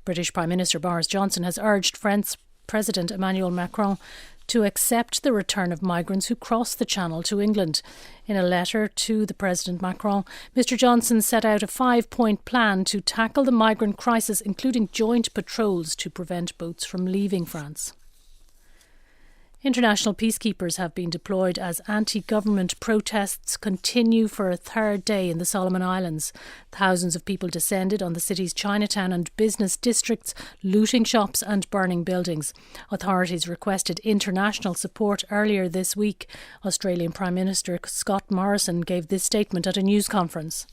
S3: British Prime Minister Boris Johnson has urged French President Emmanuel Macron to accept the return of migrants who cross the Channel to England. In a letter to the President Macron, Mr Johnson set out a 5-point plan to tackle the migrant crisis, including joint patrols to prevent boats from leaving France. International peacekeepers have been deployed as anti-government protests continue for a third day in the Solomon Islands. Thousands of people descended on the city's Chinatown and business districts, looting shops and burning buildings. Authorities requested international support earlier this week. Australian Prime Minister Scott Morrison gave this statement at a news conference.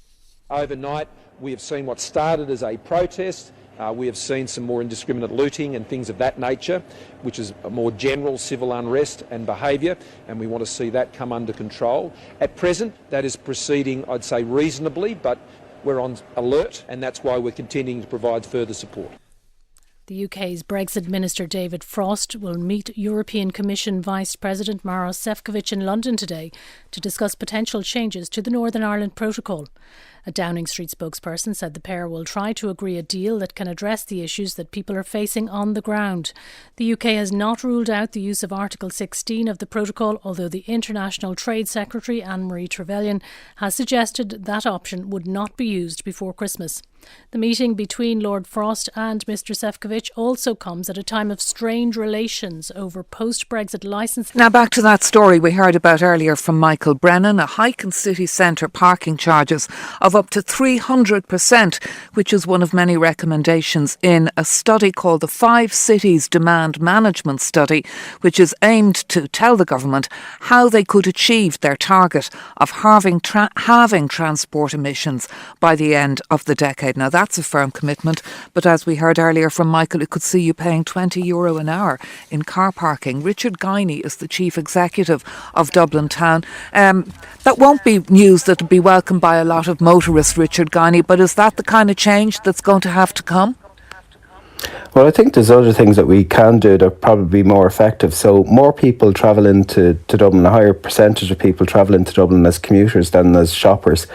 S5: Overnight, we have seen what started as a protest. We have seen some more indiscriminate looting and things of that nature, which is a more general civil unrest and behaviour, and we want to see that come under control. At present, that is proceeding, I'd say, reasonably, but we're on alert, and that's why we're continuing to provide further support.
S3: The UK's Brexit Minister David Frost will meet European Commission Vice President Maros Sefcovic in London today to discuss potential changes to the Northern Ireland Protocol. A Downing Street spokesperson said the pair will try to agree a deal that can address the issues that people are facing on the ground. The UK has not ruled out the use of Article 16 of the protocol, although the International Trade Secretary Anne-Marie Trevelyan has suggested that option would not be used before Christmas. The meeting between Lord Frost and Mr Sefcovic also comes at a time of strained relations over post-Brexit licence.
S2: Now back to that story we heard about earlier from Michael Brennan, a hike in city centre parking charges of up to 300%, which is one of many recommendations in a study called the 5 Cities Demand Management Study, which is aimed to tell the government how they could achieve their target of halving transport emissions by the end of the decade. Now that's a firm commitment, but as we heard earlier from Michael, it could see you paying €20 an hour in car parking. Richard Guiney is the Chief Executive of Dublin Town. That won't be news that will be welcomed by a lot of motorists, Richard Guiney, but is that the kind of change that's going to have to come?
S19: Well, I think there's other things that we can do that probably be more effective. So more people travel into Dublin, a higher percentage of people travel into Dublin as commuters than as shoppers.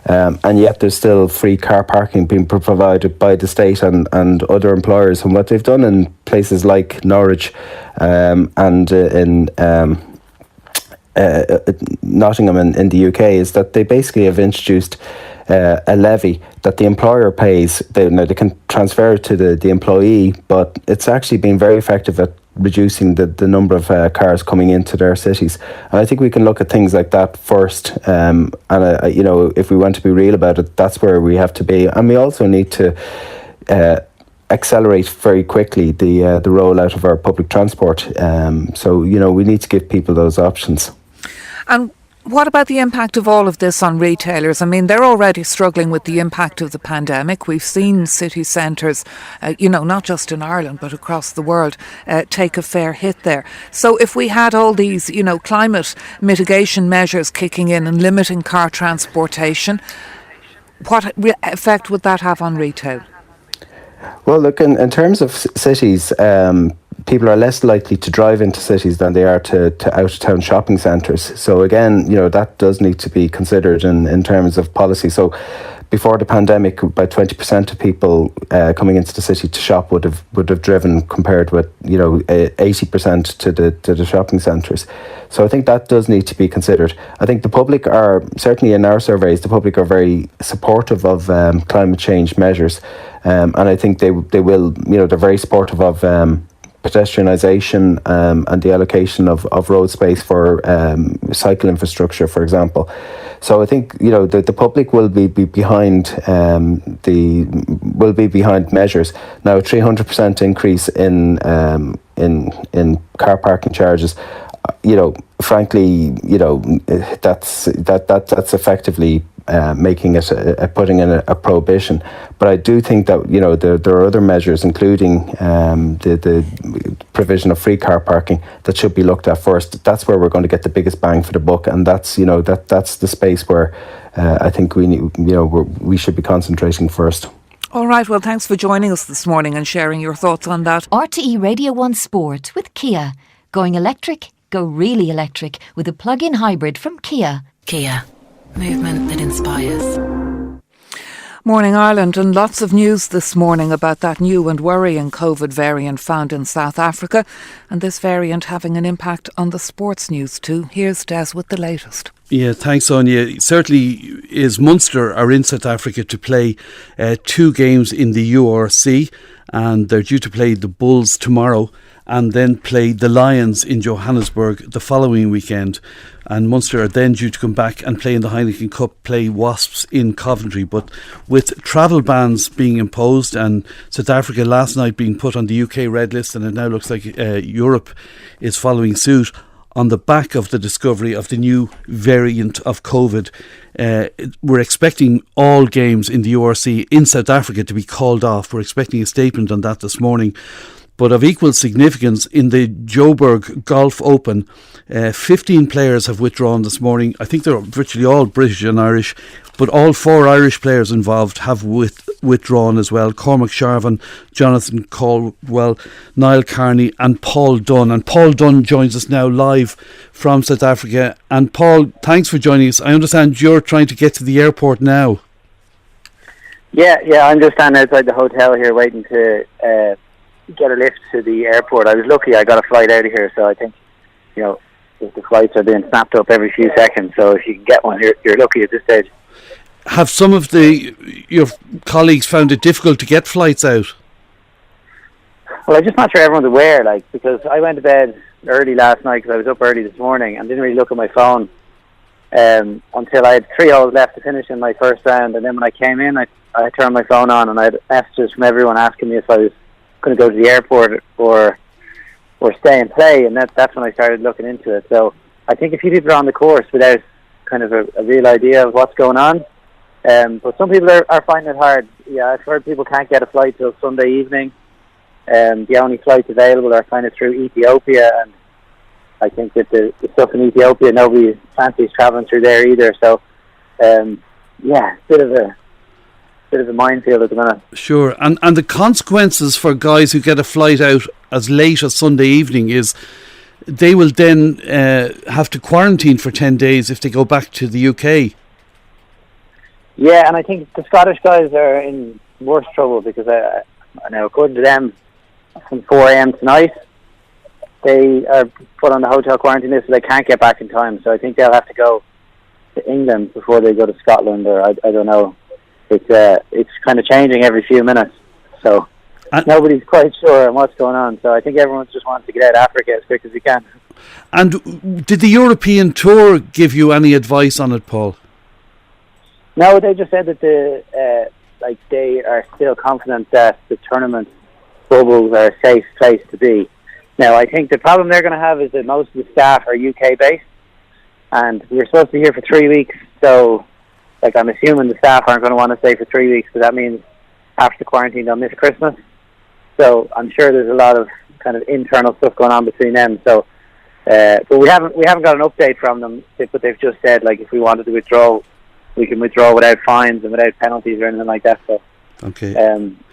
S19: And yet there's still free car parking being provided by the state and other employers. And what they've done in places like Norwich and in Nottingham in the UK is that they basically have introduced a levy that the employer pays. They can transfer it to the employee, but it's actually been very effective at reducing the number of cars coming into their cities. And I think we can look at things like that first. And if we want to be real about it, that's where we have to be. And we also need to accelerate very quickly the rollout of our public transport. So we need to give people those options.
S2: And what about the impact of all of this on retailers? I mean, they're already struggling with the impact of the pandemic. We've seen city centres, not just in Ireland, but across the world, take a fair hit there. So if we had all these, climate mitigation measures kicking in and limiting car transportation, what effect would that have on retail?
S19: Well, look, in terms of cities, people are less likely to drive into cities than they are to out-of-town shopping centres. So again, that does need to be considered in terms of policy. So before the pandemic, about 20% of people coming into the city to shop would have driven, compared with 80% to the shopping centres. So I think that does need to be considered. I think the public are, certainly in our surveys, the public are very supportive of climate change measures, and I think they will. They're very supportive of pedestrianisation and the allocation of road space for cycle infrastructure, for example. So I think the public will be behind measures. Now, a 300% increase in car parking charges. Frankly, that's effectively making it putting in a prohibition. But I do think that there are other measures, including the provision of free car parking, that should be looked at first. That's where we're going to get the biggest bang for the buck, and that's that's the space where I think we should be concentrating first.
S2: All right, well, thanks for joining us this morning and sharing your thoughts on that.
S13: RTE Radio 1 Sport with Kia. Going electric? Go really electric with a plug-in hybrid from Kia.
S14: Kia. Movement that inspires.
S2: Morning Ireland, and lots of news this morning about that new and worrying COVID variant found in South Africa, and this variant having an impact on the sports news too. Here's Des with the latest.
S15: Yeah, thanks, Sonia. Certainly is Munster are in South Africa to play 2 games in the URC, and they're due to play the Bulls tomorrow and then play the Lions in Johannesburg the following weekend. And Munster are then due to come back and play in the Heineken Cup, play Wasps in Coventry. But with travel bans being imposed and South Africa last night being put on the UK red list, and it now looks like Europe is following suit on the back of the discovery of the new variant of COVID, we're expecting all games in the URC in South Africa to be called off. We're expecting a statement on that this morning. But of equal significance, in the Joburg Golf Open, 15 players have withdrawn this morning. I think they're virtually all British and Irish, but all 4 Irish players involved have withdrawn as well. Cormac Sharvin, Jonathan Caldwell, Niall Carney and Paul Dunn. And Paul Dunn joins us now live from South Africa. And Paul, thanks for joining us. I understand you're trying to get to the airport now.
S6: Yeah, I'm just standing outside the hotel here waiting to get a lift to the airport. I was lucky I got a flight out of here, so I think, if the flights are being snapped up every few seconds, so if you can get one, you're lucky at this stage.
S15: Have some of your colleagues found it difficult to get flights out?
S6: Well, I'm just not sure everyone's aware, because I went to bed early last night because I was up early this morning and didn't really look at my phone until I had 3 holes left to finish in my first round, and then when I came in, I turned my phone on and I had messages from everyone asking me if I was going to go to the airport or stay and play, and that's when I started looking into it. So I think a few people are on the course without kind of a real idea of what's going on. But some people are finding it hard. Yeah, I've heard people can't get a flight till Sunday evening. The only flights available are kind of through Ethiopia, and I think that the stuff in Ethiopia, nobody fancies travelling through there either. So, bit of a minefield at the minute.
S15: Sure, and the consequences for guys who get a flight out as late as Sunday evening is they will then have to quarantine for 10 days if they go back to the UK.
S6: Yeah, and I think the Scottish guys are in worse trouble because now, according to them, from 4 a.m. tonight, they are put on the hotel quarantine list, so they can't get back in time. So I think they'll have to go to England before they go to Scotland, or I don't know. It's kind of changing every few minutes, so nobody's quite sure on what's going on. So I think everyone's just wants to get out of Africa as quick as we can.
S15: And did the European Tour give you any advice on it, Paul?
S6: No, they just said that they are still confident that the tournament bubbles are a safe place to be. Now, I think the problem they're going to have is that most of the staff are UK based, and we're supposed to be here for 3 weeks, so I'm assuming the staff aren't going to want to stay for 3 weeks, because that means after the quarantine they'll miss Christmas. So I'm sure there's a lot of kind of internal stuff going on between them. So, but we haven't got an update from them. But they've just said if we wanted to withdraw, we can withdraw without fines and without penalties or anything like that. So,
S15: okay,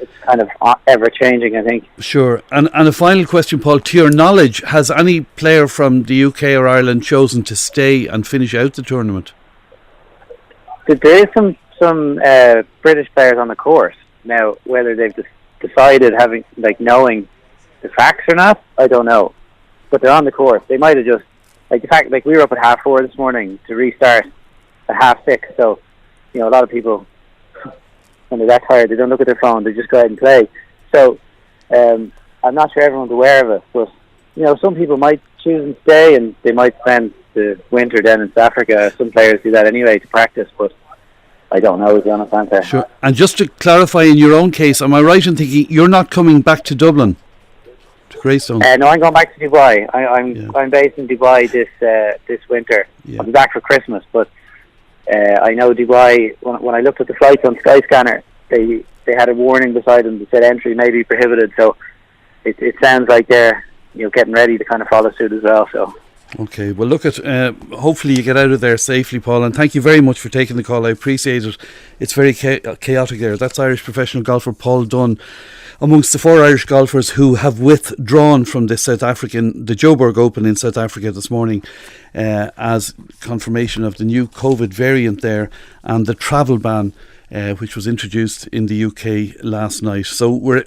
S6: it's kind of ever changing, I think.
S15: Sure. And a final question, Paul. To your knowledge, has any player from the UK or Ireland chosen to stay and finish out the tournament?
S6: There is some British players on the course now. Whether they've decided knowing the facts or not, I don't know. But they're on the course. They might have just the fact we were up at 4:30 this morning to restart at 6:30. So a lot of people, when they're that tired, they don't look at their phone. They just go ahead and play. So I'm not sure everyone's aware of it. But some people might choose and stay, and they might spend the winter down in South Africa. Some players do that anyway to practice, but I don't know, is the honest answer.
S15: Sure. And just to clarify, in your own case, am I right in thinking you're not coming back to Dublin, to Greystone?
S6: No, I'm going back to Dubai. I'm based in Dubai this winter.
S15: Yeah.
S6: I'll be back for Christmas, but I know Dubai. When I looked at the flights on Skyscanner, they had a warning beside them that said entry may be prohibited. So it sounds like they're getting ready to kind of follow suit as well. So.
S15: Okay, well look at hopefully you get out of there safely, Paul, and thank you very much for taking the call. I appreciate it. It's very chaotic there. That's Irish professional golfer Paul Dunn, amongst the 4 Irish golfers who have withdrawn from the Joburg Open in South Africa this morning as confirmation of the new COVID variant there and the travel ban which was introduced in the UK last night. So we're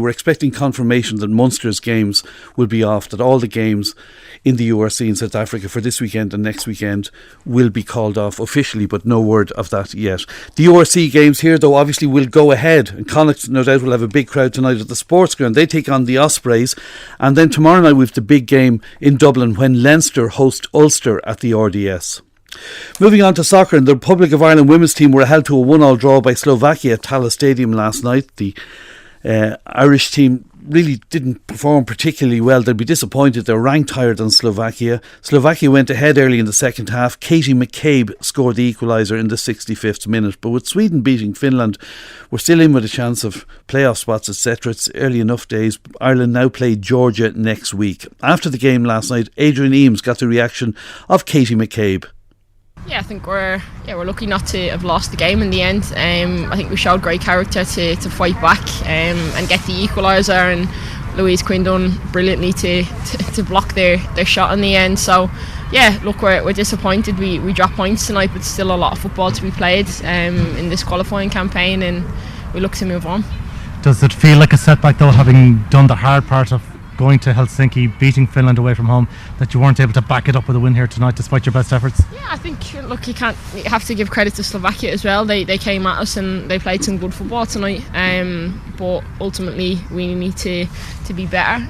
S15: expecting confirmation that Munster's games will be off, that all the games in the URC in South Africa for this weekend and next weekend will be called off officially, but no word of that yet. The URC games here, though, obviously will go ahead, and Connacht no doubt will have a big crowd tonight at the Sports Ground. They take on the Ospreys, and then tomorrow night we've the big game in Dublin when Leinster host Ulster at the RDS. Moving on to soccer, and the Republic of Ireland women's team were held to a 1-1 draw by Slovakia at Tallaght Stadium last night. The Irish team really didn't perform particularly well. They'd be disappointed. They're ranked higher than Slovakia. Slovakia went ahead early in the second half. Katie McCabe scored the equaliser in the 65th minute. But with Sweden beating Finland, we're still in with a chance of playoff spots, etc. It's early enough days. Ireland now play Georgia next week. After the game last night, Adrian Eames got the reaction of Katie McCabe.
S7: Yeah, I think we're lucky not to have lost the game in the end. I think we showed great character to fight back and get the equaliser, and Louise Quinn done brilliantly to block their shot in the end. So yeah, look, we're disappointed. We dropped points tonight, but still a lot of football to be played in this qualifying campaign, and we look to move on.
S17: Does it feel like a setback though, having done the hard part of going to Helsinki, beating Finland away from home, that you weren't able to back it up with a win here tonight despite your best efforts?
S7: Yeah, I think, look, you have to give credit to Slovakia as well. They came at us and they played some good football tonight, but ultimately we need to be better,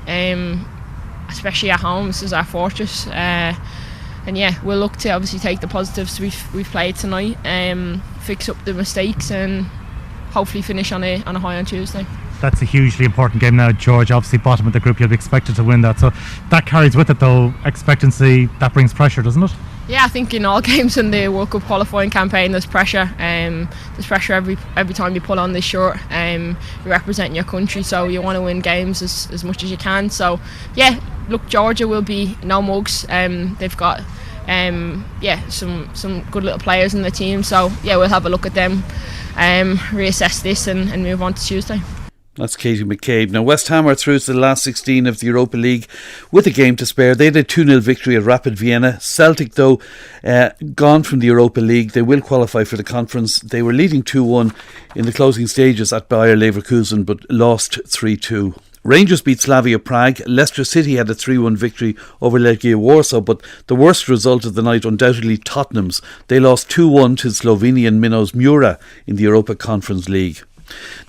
S7: especially at home. This is our fortress, and yeah, we'll look to obviously take the positives we've played tonight, fix up the mistakes, and hopefully finish on a high on Tuesday.
S17: That's a hugely important game now, George. Obviously bottom of the group, you'll be expected to win that, so that carries with it though expectancy. That brings pressure, doesn't it?
S7: Yeah, I think in all games in the World Cup qualifying campaign there's pressure. There's pressure every time you put on this shirt. You're representing your country, so you want to win games as much as you can. So yeah, look, Georgia will be no mugs. They've got some good little players in the team, so yeah, we'll have a look at them, reassess this and move on to Tuesday.
S15: That's Katie McCabe. Now, West Ham are through to the last 16 of the Europa League with a game to spare. They had a 2-0 victory at Rapid Vienna. Celtic, though, gone from the Europa League. They will qualify for the conference. They were leading 2-1 in the closing stages at Bayer Leverkusen, but lost 3-2. Rangers beat Slavia Prague. Leicester City had a 3-1 victory over Legia Warsaw, but the worst result of the night undoubtedly Tottenham's. They lost 2-1 to Slovenian Minos Mura in the Europa Conference League.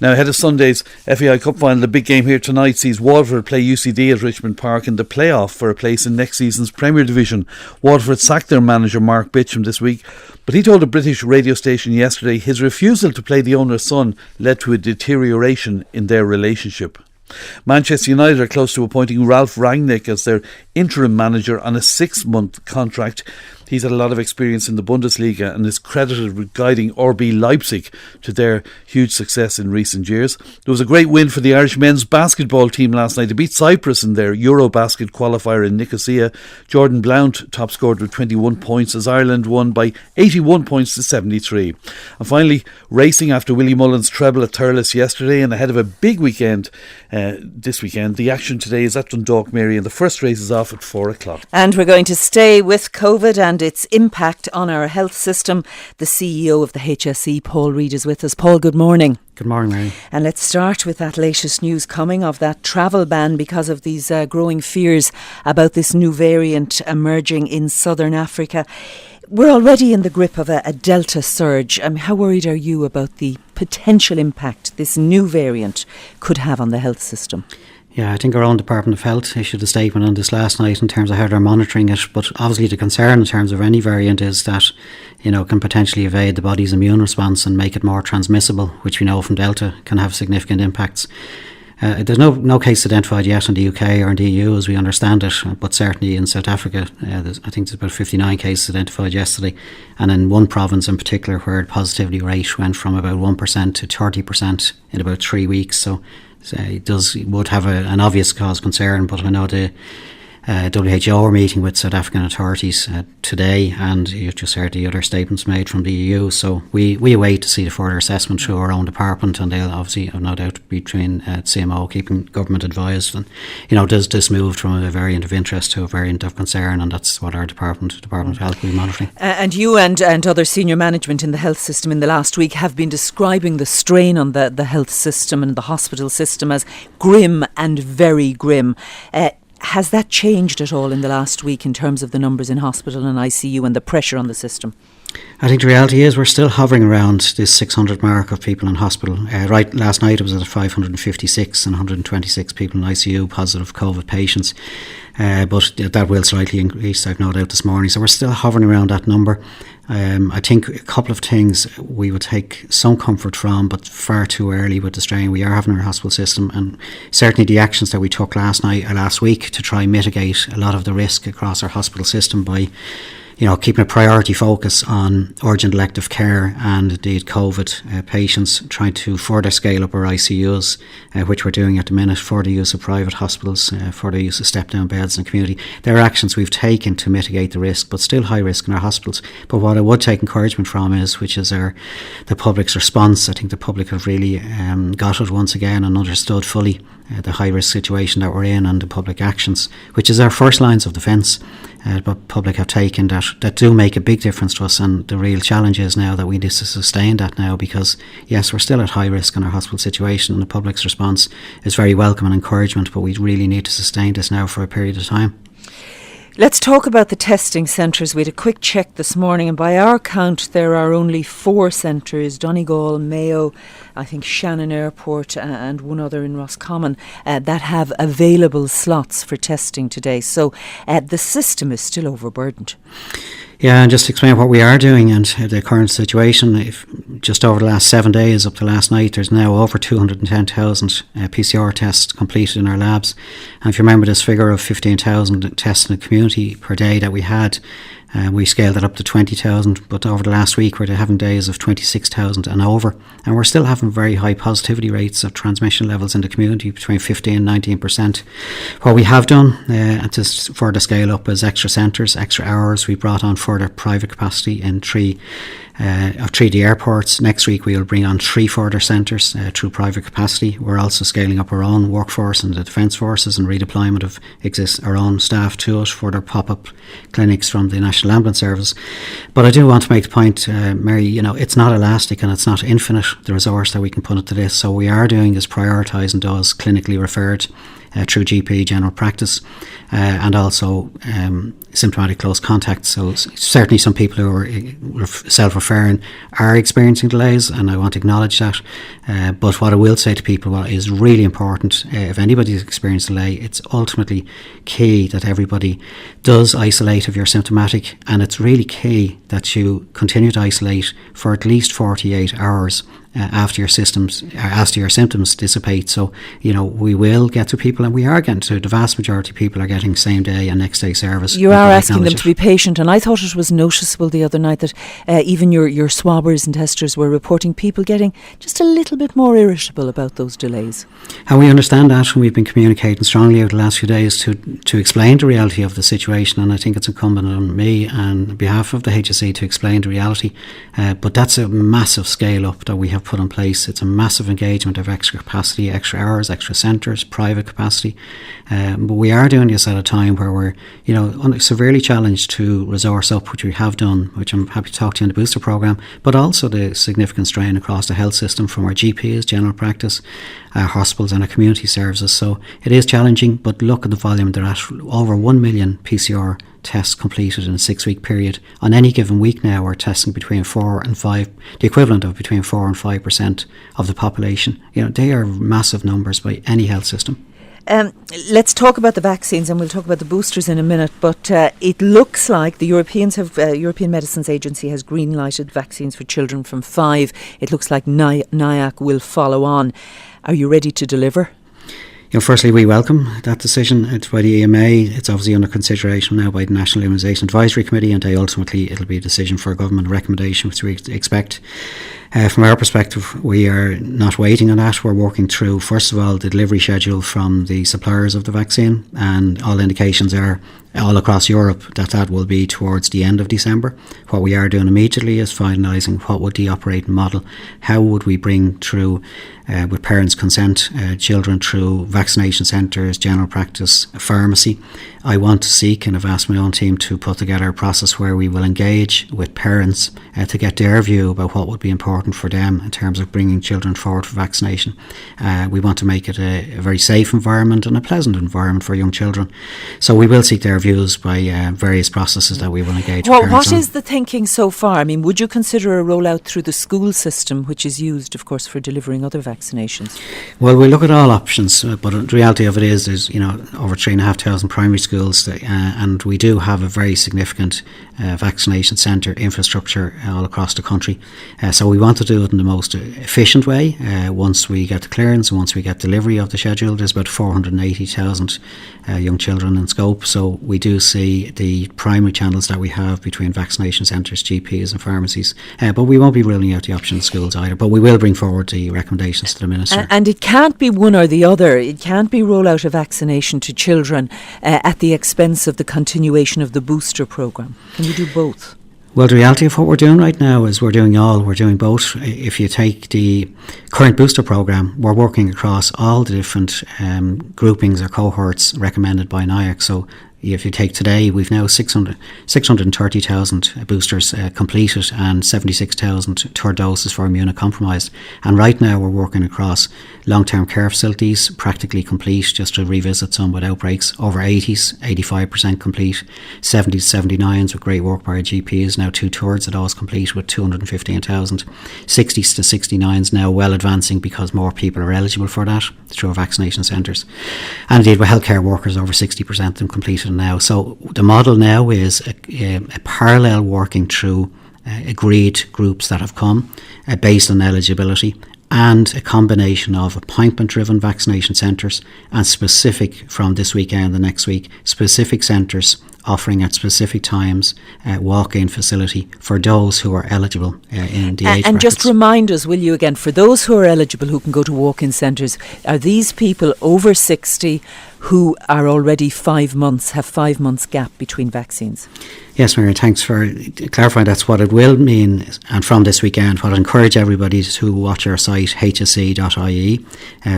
S15: Now, ahead of Sunday's FAI Cup final, the big game here tonight sees Waterford play UCD at Richmond Park in the playoff for a place in next season's Premier Division. Waterford sacked their manager Mark Bitcham this week, but he told a British radio station yesterday his refusal to play the owner's son led to a deterioration in their relationship. Manchester United are close to appointing Ralph Rangnick as their interim manager on a 6-month contract. He's had a lot of experience in the Bundesliga and is credited with guiding RB Leipzig to their huge success in recent years. There was a great win for the Irish men's basketball team last night. They beat Cyprus in their Eurobasket qualifier in Nicosia. Jordan Blount top scored with 21 points as Ireland won by 81 points to 73. And finally, racing after Willie Mullins' treble at Thurles yesterday and ahead of a big weekend this weekend. The action today is at Dundalk Mary and the first race is off at 4 o'clock.
S4: And we're going to stay with COVID and its impact on our health system. The CEO of the HSE, Paul Reid, is with us. Paul, good morning.
S9: Good morning, Mary.
S4: And let's start with that latest news coming of that travel ban because of these growing fears about this new variant emerging in southern Africa. We're already in the grip of a Delta surge. How worried are you about the potential impact this new variant could have on the health system?
S9: Yeah, I think our own Department of Health issued a statement on this last night in terms of how they're monitoring it. But obviously the concern in terms of any variant is that, can potentially evade the body's immune response and make it more transmissible, which we know from Delta can have significant impacts. There's no case identified yet in the UK or in the EU as we understand it, but certainly in South Africa, I think there's about 59 cases identified yesterday, and in one province in particular where the positivity rate went from about 1% to 30% in about 3 weeks. So it would have an obvious cause concern, but I know the WHO are meeting with South African authorities today, and you've just heard the other statements made from the EU. So we await to see the further assessment through our own department, and they'll obviously have no doubt between CMO keeping government advised. And does this move from a variant of interest to a variant of concern? And that's what our Department of Health will be monitoring.
S4: And you and other senior management in the health system in the last week have been describing the strain on the health system and the hospital system as grim and very grim. Has that changed at all in the last week in terms of the numbers in hospital and ICU and the pressure on the system?
S9: I think the reality is we're still hovering around this 600 mark of people in hospital. Right, last night it was at 556 and 126 people in ICU, positive COVID patients. But that will slightly increase, I've no doubt, this morning. So we're still hovering around that number. I think a couple of things we would take some comfort from, but far too early with the strain we are having in our hospital system, and certainly the actions that we took last week to try and mitigate a lot of the risk across our hospital system by keeping a priority focus on urgent elective care and indeed COVID patients, trying to further scale up our ICUs, which we're doing at the minute, for the use of private hospitals, for the use of step-down beds in the community. There are actions we've taken to mitigate the risk, but still high risk in our hospitals. But what I would take encouragement from is the public's response. I think the public have really got it once again and understood fully the high risk situation that we're in, and the public actions, which is our first lines of defence. But public have taken that do make a big difference to us, and the real challenge is now that we need to sustain that now, because yes, we're still at high risk in our hospital situation, and the public's response is very welcome and encouragement, but we really need to sustain this now for a period of time.
S4: Let's talk about the testing centres. We had a quick check this morning, and by our count there are only 4 centres, Donegal, Mayo, I think Shannon Airport and one other in Roscommon, that have available slots for testing today. So the system is still overburdened.
S9: Yeah, and just to explain what we are doing and the current situation, just over the last 7 days up to last night, there's now over 210,000 PCR tests completed in our labs. And if you remember this figure of 15,000 tests in the community per day that we had, we scaled it up to 20,000, but over the last week we're having days of 26,000 and over, and we're still having very high positivity rates of transmission levels in the community, between 15 and 19%. What we have done to further scale up is extra centres, extra hours. We brought on further private capacity in 3 of 3D airports. Next week we will bring on 3 further centres through private capacity. We're also scaling up our own workforce and the Defence Forces, and redeployment of our own staff to it for their pop-up clinics from the National Ambulance Service. But I do want to make the point, Mary, it's not elastic and it's not infinite, the resource that we can put into this. So what we are doing is prioritising those clinically referred through GP general practice, and also symptomatic close contacts. So certainly some people who are self-referring are experiencing delays, and I want to acknowledge that. But what I will say to people, what is really important, if anybody's experienced delay, it's ultimately key that everybody does isolate if you're symptomatic, and it's really key that you continue to isolate for at least 48 hours after your symptoms dissipate. So, we will get to people, and we are getting to, the vast majority of people are getting same day and next day service.
S4: You are asking them to be patient, and I thought it was noticeable the other night that even your swabbers and testers were reporting people getting just a little bit more irritable about those delays.
S9: And we understand that, and we've been communicating strongly over the last few days to explain the reality of the situation, and I think it's incumbent on me and on behalf of the HSE to explain the reality. But that's a massive scale up that we have put in place. It's a massive engagement of extra capacity, extra hours, extra centres, private capacity. But we are doing this at a time where we're, severely challenged to resource up, which we have done, which I'm happy to talk to you in the booster programme, but also the significant strain across the health system from our GPs, general practice, our hospitals and our community services. So it is challenging, but look at the volume. They're at over 1 million PCR tests completed in a 6-week period. On any given week now, we're testing between 4 and 5, the equivalent of between 4 and 5% of the population. They are massive numbers by any health system.
S4: Let's talk about the vaccines, and we'll talk about the boosters in a minute, but it looks like the European Medicines Agency has green-lighted vaccines for children from 5. It looks like NIAC will follow on. Are you ready to deliver?
S9: Firstly, we welcome that decision. It's by the EMA. It's obviously under consideration now by the National Immunisation Advisory Committee, and it'll be a decision for a government recommendation, which we expect From our perspective, we are not waiting on that. We're working through, first of all, the delivery schedule from the suppliers of the vaccine, and all indications are all across Europe that will be towards the end of December. What we are doing immediately is finalising what would the operating model, how would we bring through, with parents' consent, children through vaccination centres, general practice, pharmacy. I want to seek, and I've asked my own team to put together a process where we will engage with parents to get their view about what would be important for them in terms of bringing children forward for vaccination. We want to make it a very safe environment and a pleasant environment for young children. So we will seek their views by various processes that we will engage with parents
S4: What
S9: on.
S4: is the thinking so far? I mean, would you consider a rollout through the school system, which is used, of course, for delivering other vaccinations?
S9: Well, we look at all options, but the reality of it is there's over 3,500 primary schools, and we do have a very significant vaccination centre infrastructure all across the country. So we want to do it in the most efficient way. Once we get the clearance and once we get delivery of the schedule, there's about 480,000 young children in scope. So we do see the primary channels that we have between vaccination centres, GPs and pharmacies. But we won't be ruling out the option of schools either. But we will bring forward the recommendations to the Minister.
S4: And it can't be one or the other. It can't be rollout of vaccination to children at the expense of the continuation of the booster programme. Can you do both?
S9: Well, the reality of what we're doing right now is we're doing both. If you take the current booster programme, we're working across all the different groupings or cohorts recommended by NIAC. So if you take today, we've now 630,000 boosters completed and 76,000 third doses for immunocompromised. And right now we're working across long-term care facilities, practically complete, just to revisit some with outbreaks. Over 80s, 85% complete. 70s, 79s with great work by our GPs, now 2/3 of those complete with 215,000. 60s to 69s now well advancing because more people are eligible for that through our vaccination centres. And indeed with healthcare workers, over 60% of them completed now. So the model now is a parallel working through agreed groups that have come based on eligibility, and a combination of appointment-driven vaccination centres and specific, from this weekend and the next week, specific centres offering at specific times walk-in facility for those who are eligible in the age brackets.
S4: And just remind us, will you again, for those who are eligible who can go to walk-in centres, are these people over 60 who are already 5 months, have 5 months gap between vaccines?
S9: Yes, Mary, thanks for clarifying. That's what it will mean. And from this weekend, what I encourage everybody to watch our site, hse.ie.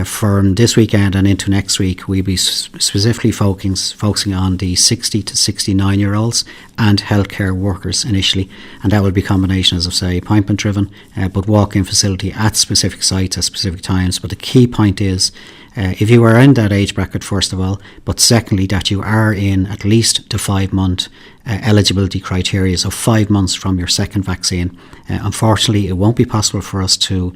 S9: From this weekend and into next week, we'll be specifically focusing on the 60 to 69-year-olds and healthcare workers initially. And that will be a combination, as I say, appointment-driven, but walk-in facility at specific sites at specific times. But the key point is, if you are in that age bracket, first of all, but secondly, that you are in at least the 5-month eligibility criteria, so 5 months from your second vaccine. Unfortunately, it won't be possible for us to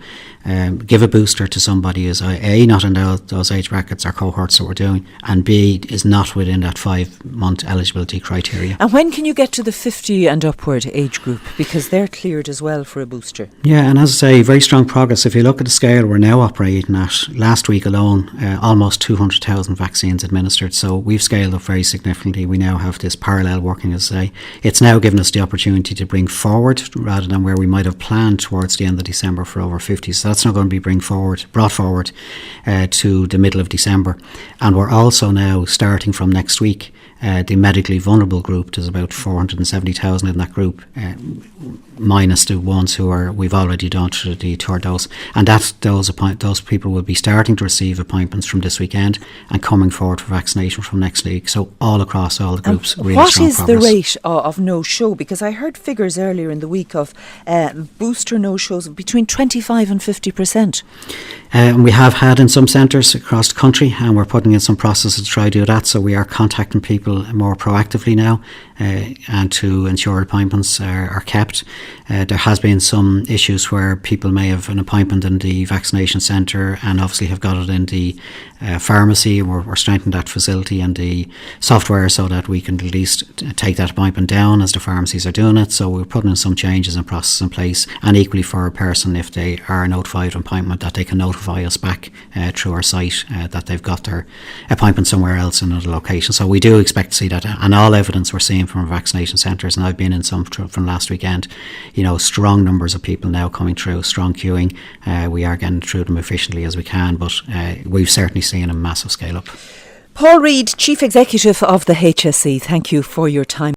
S9: give a booster to somebody who's A, not in those age brackets or cohorts that we're doing, and B, is not within that 5-month eligibility criteria.
S4: And when can you get to the 50 and upward age group? Because they're cleared as well for a booster.
S9: Yeah, and as I say, very strong progress. If you look at the scale we're now operating at, last week alone, almost 200,000 vaccines administered. So we've scaled up very significantly. We now have this parallel working, as I say. It's now given us the opportunity to bring forward, rather than where we might have planned towards the end of December for over 50. So that's now going to be brought forward to the middle of December. And we're also now starting from next week, the medically vulnerable group. There's about 470,000 in that group, minus the ones who we've already done through the third dose, and those people will be starting to receive appointments from this weekend and coming forward for vaccination from next week. So all across all the groups, really
S4: what
S9: strong
S4: is
S9: progress.
S4: the rate of no-show? Because I heard figures earlier in the week of booster no-shows between 25 and 50%.
S9: And we have had in some centres across the country, and we're putting in some processes to try to do that. So we are contacting people more proactively now, and to ensure appointments are kept. There has been some issues where people may have an appointment in the vaccination centre and obviously have got it in the pharmacy. We're strengthening that facility and the software so that we can at least take that appointment down as the pharmacies are doing it. So we're putting in some changes and processes in place, and equally for a person, if they are notified of appointment, that they can notify notify us back through our site that they've got their appointment somewhere else in another location. So we do expect to see that, and all evidence we're seeing from our vaccination centres, and I've been in some from last weekend, strong numbers of people now coming through, strong queuing. We are getting through them efficiently as we can, but we've certainly seen a massive scale up.
S4: Paul Reid, Chief Executive of the HSE, thank you for your time.